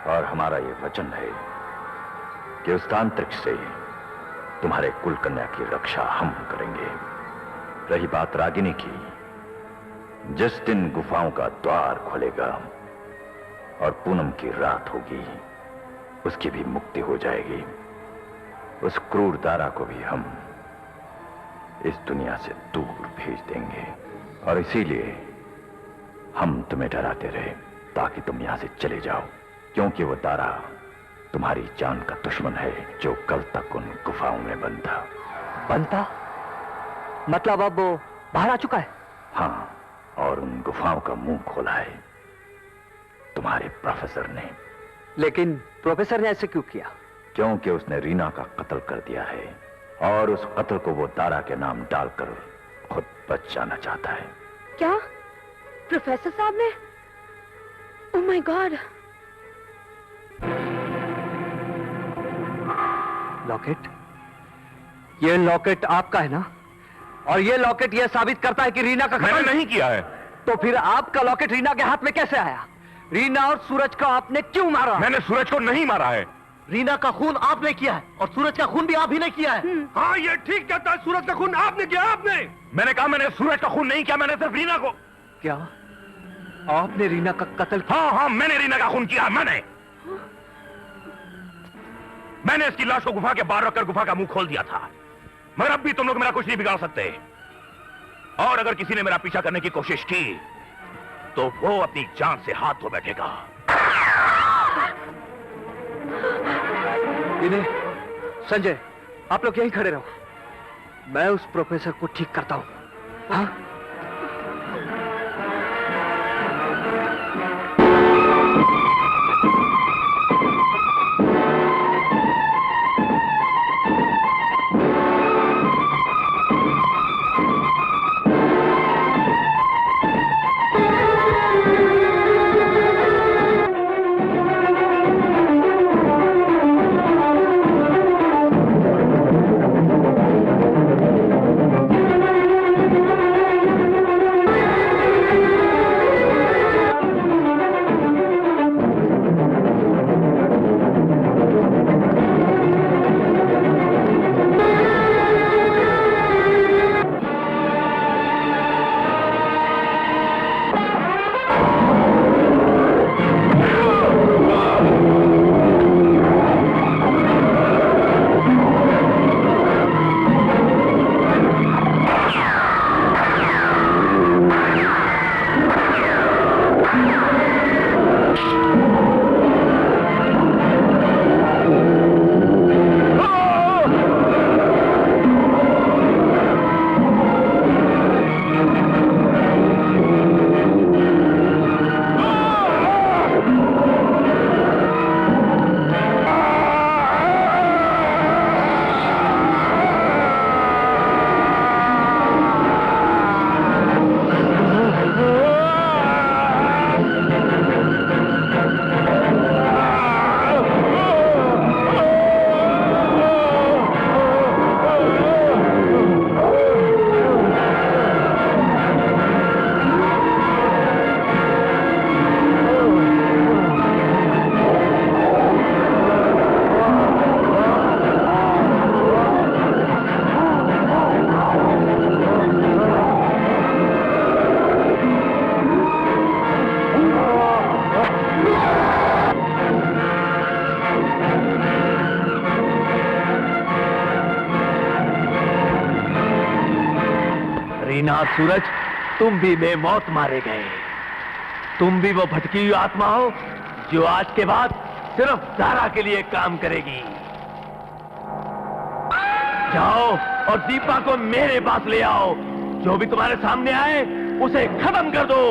I: और हमारा ये वचन है कि उस तांत्रिक से तुम्हारे कुल कन्या की रक्षा हम करेंगे। रही बात रागिनी की, जिस दिन गुफाओं का द्वार खुलेगा और पूनम की रात होगी, उसकी भी मुक्ति हो जाएगी। उस क्रूर दारा को भी हम इस दुनिया से दूर भेज देंगे। और इसीलिए हम तुम्हें डराते रहे ताकि तुम यहां से चले जाओ, क्योंकि वो दारा तुम्हारी जान का दुश्मन है जो कल तक उन गुफाओं में बंद था।
H: बनता मतलब अब वो बाहर आ चुका है?
I: हाँ, और उन गुफाओं का मुंह खोला है तुम्हारे प्रोफेसर ने।
H: लेकिन प्रोफेसर ने ऐसे क्यों किया?
I: क्योंकि उसने रीना का कत्ल कर दिया है और उस कत्ल को वो दारा के नाम डालकर खुद बच जाना चाहता है।
K: क्या प्रोफेसर साहब ने? Oh my God!
H: लॉकेट, ये लॉकेट आपका है ना? और ये लॉकेट ये साबित करता है कि रीना का
G: मैंने नहीं किया है।
H: तो फिर आपका लॉकेट रीना के हाथ में कैसे आया? रीना और सूरज को आपने क्यों मारा?
G: मैंने सूरज को नहीं मारा है।
H: रीना का खून आपने किया है और सूरज का खून भी आप ही ने किया है।
G: हाँ, ये ठीक कहता है, सूरज का खून आपने किया। आपने? मैंने कहा मैंने सूरज का खून नहीं किया, मैंने सिर्फ रीना को।
H: क्या आपने रीना का कत्ल किया?
G: हाँ हाँ, मैंने रीना का खून किया। मैंने इसकी लाश को गुफा के बाहर रखकर गुफा का मुंह खोल दिया था। मगर अब भी तुम लोग मेरा कुछ नहीं बिगाड़ सकते। और अगर किसी ने मेरा पीछा करने की कोशिश की तो वो अपनी जान से हाथ धो बैठेगा।
H: विनय, संजय, आप लोग यहीं खड़े रहो, मैं उस प्रोफेसर को ठीक करता हूं। हाँ?
N: सूरज, तुम भी बेमौत मारे गए। तुम भी वो भटकी हुई आत्मा हो जो आज के बाद सिर्फ दारा के लिए काम करेगी। जाओ और दीपा को मेरे पास ले आओ। जो भी तुम्हारे सामने आए उसे खत्म कर दो,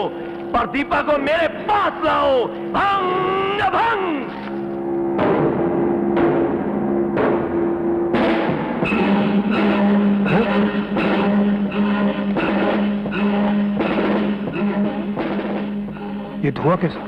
N: पर दीपा को मेरे पास लाओ। भंग भंग।
J: ये धुआं कैसा?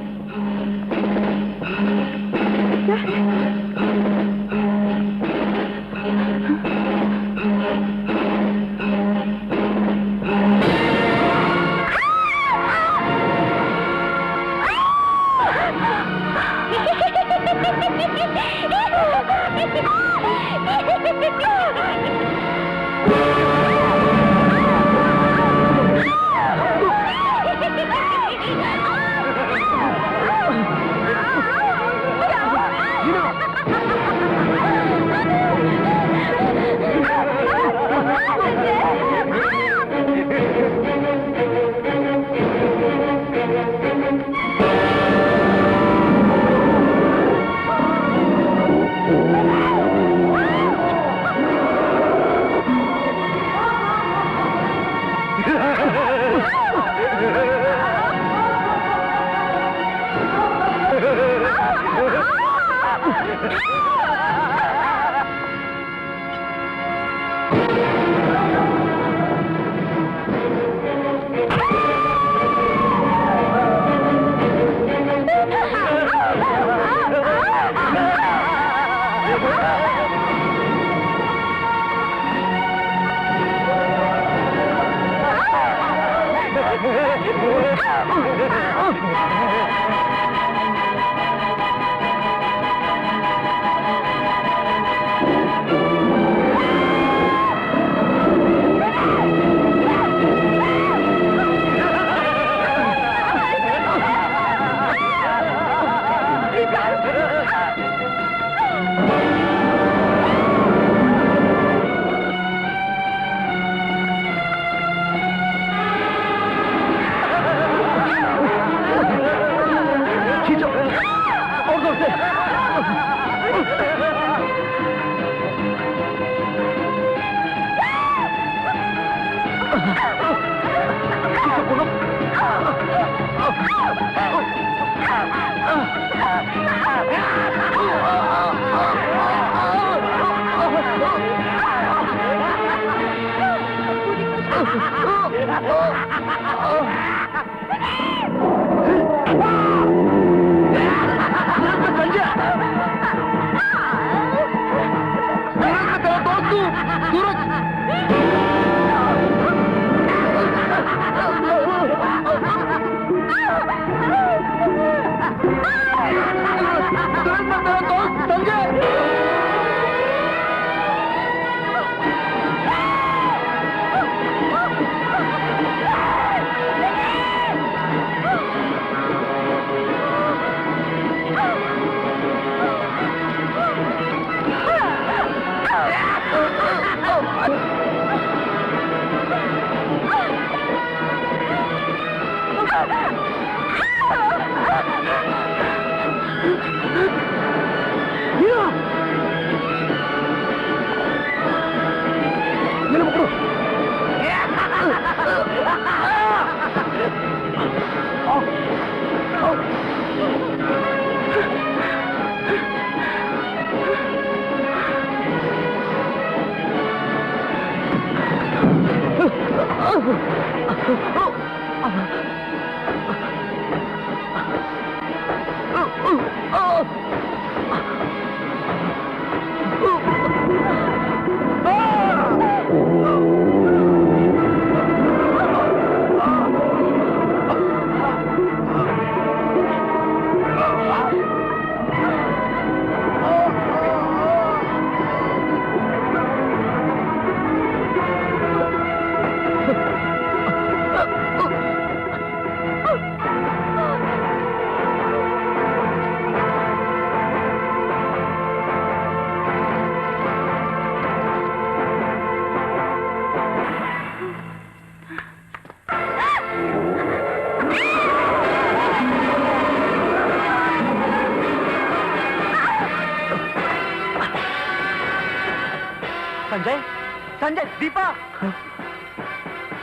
J: संजय, दीपा,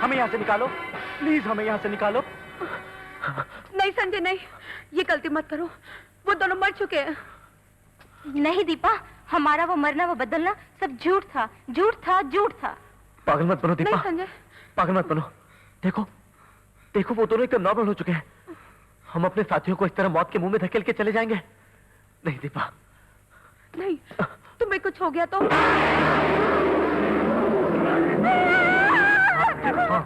J: हमें यहाँ से निकालो, प्लीज हमें यहाँ से निकालो।
K: नहीं संजय नहीं, ये गलती मत करो, वो दोनों मर चुके हैं।
M: नहीं दीपा, हमारा वो मरना वो बदलना सब झूठ था, झूठ था, झूठ था।
J: पागल मत बनो दीपा,
K: नहीं संजय,
J: पागल मत बनो। देखो, देखो वो दोनों एकदम नॉर्मल हो चुके हैं। हम अपने साथियों को इस तरह मौत के मुंह में धकेल के चले जाएंगे? नहीं दीपा,
K: नहीं, तुम्हें कुछ हो गया तो?
J: हाँ,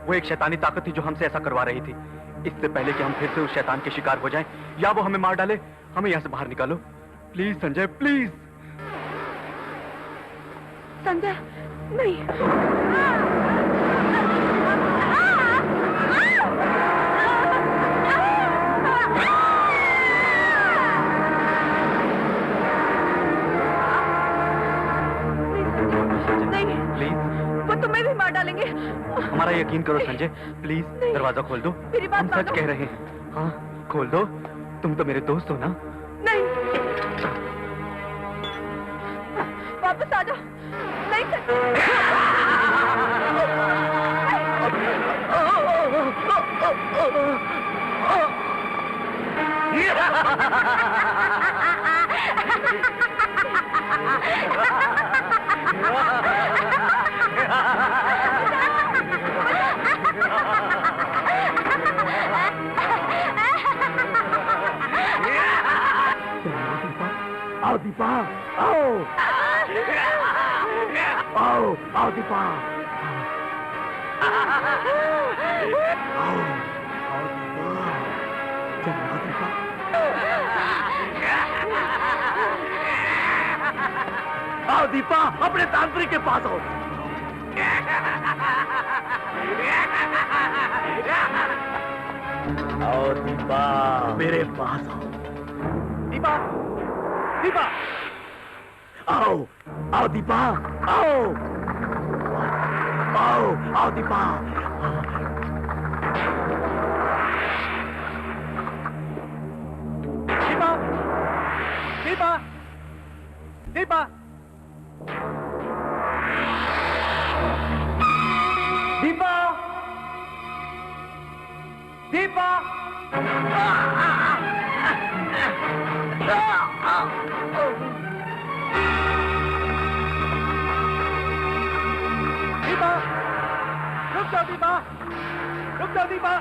J: वो एक शैतानी ताकत थी जो हमसे ऐसा करवा रही थी। इससे पहले कि हम फिर से उस शैतान के शिकार हो जाएं, या वो हमें मार डाले, हमें यहाँ से बाहर निकालो
L: प्लीज संजय प्लीज।
K: संजय नहीं।
L: प्लीज
K: वो तुम्हें भी मार डालेंगे।
L: हमारा यकीन करो संजय, प्लीज दरवाजा खोल दो।
K: मेरी बात
L: हम सच कह रहे हैं। हाँ खोल दो, तुम तो मेरे दोस्त हो ना।
K: नहीं, वापस आ जाओ। नहीं
N: आओ दीपा, आओ आओ आओ दीपा, आओ आओ दीपा, चलो दीपा। आओ दीपा, अपने तांत्रिक के पास आओ। आओ दीपा, मेरे पास आओ। दीपा, दीपा, आओ आओ दीपा, आओ आओ आओ दीपा।
J: दीपा, दीपा, दीपा, दीपा, दीपा, दीपा, रुक जाओ दीपा, रुक जाओ दीपा।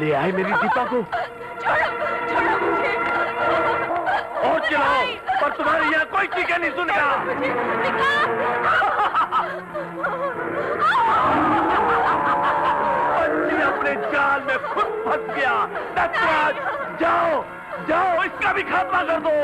N: ले आए मेरी दीपा को।
K: छोड़ो, छोड़ो मुझे।
N: और चलाओ, पर तुम्हारे यहाँ कोई चीखें नहीं सुनेगा। बच्ची अपने जाल में खुद फंस गया। नटराज, जाओ जाओ, इसका भी खात्मा कर दो।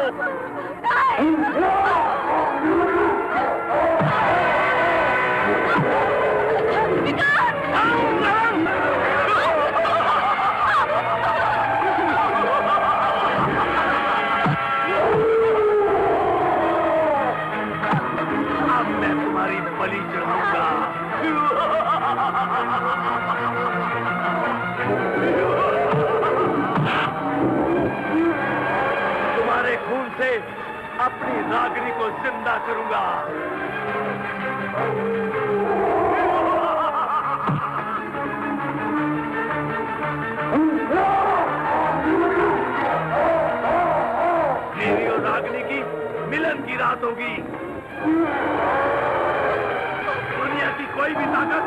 N: तुम्हारे खून से अपनी रागिनी को जिंदा करूंगा। मेरी और रागिनी की मिलन की रात होगी। दुनिया की कोई भी ताकत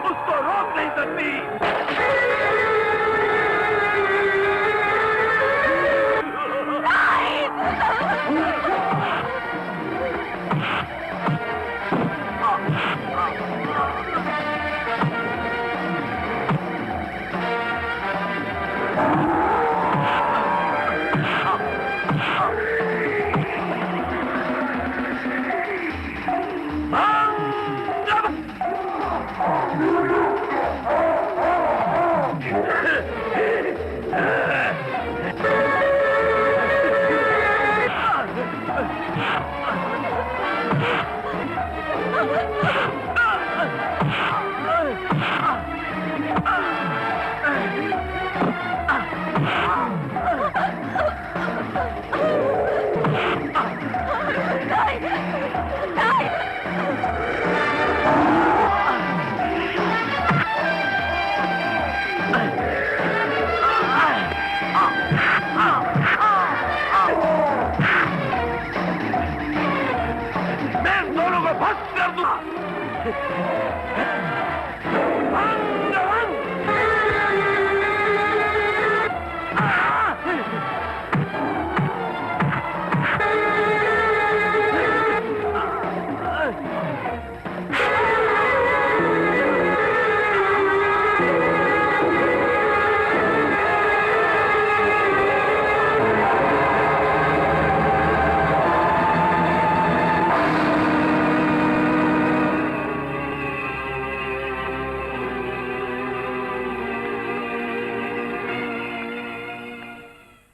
N: उसको रोक नहीं सकती।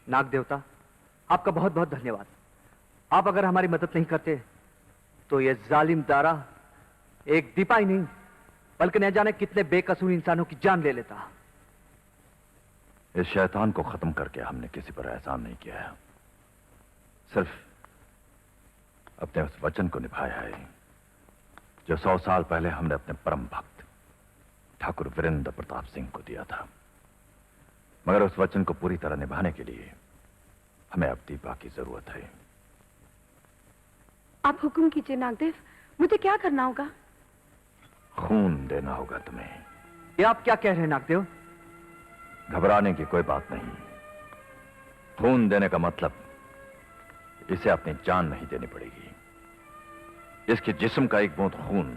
J: नाग देवता, आपका बहुत बहुत धन्यवाद। आप अगर हमारी मदद नहीं करते तो ये जालिम दारा एक दीपा ही नहीं बल्कि न जाने कितने बेकसूर इंसानों की जान ले लेता।
I: इस शैतान को खत्म करके हमने किसी पर एहसान नहीं किया है, सिर्फ अपने उस वचन को निभाया है जो 100 साल पहले हमने अपने परम भक्त ठाकुर वीरेंद्र प्रताप सिंह को दिया था। मगर उस वचन को पूरी तरह निभाने के लिए हमें अब दीपा की जरूरत है।
K: आप हुक्म कीजिए नागदेव, मुझे क्या करना होगा?
I: खून देना होगा तुम्हें।
J: ये आप क्या कह रहे हैं नागदेव?
I: घबराने की कोई बात नहीं। खून देने का मतलब इसे अपनी जान नहीं देनी पड़ेगी। इसके जिस्म का एक बूंद खून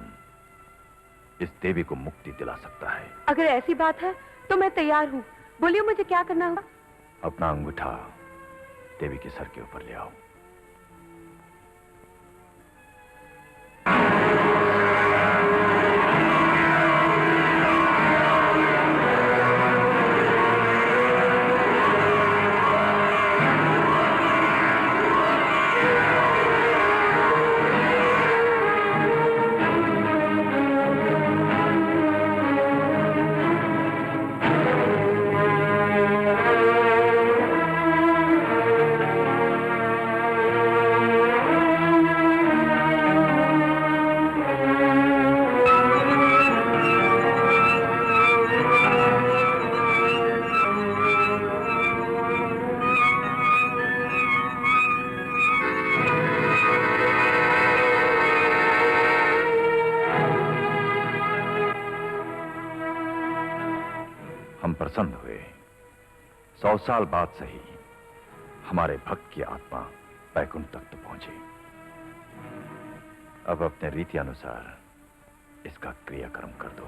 I: इस देवी को मुक्ति दिला सकता है।
K: अगर ऐसी बात है तो मैं तैयार हूँ। बोलिए मुझे क्या करना होगा?
I: अपना अंगूठा देवी के सर के ऊपर ले आओ। प्रसन्न हुए। 100 साल बाद सही हमारे भक्त की आत्मा बैकुंठ तक तो पहुंची। अब अपने रीति अनुसार इसका क्रियाक्रम कर दो।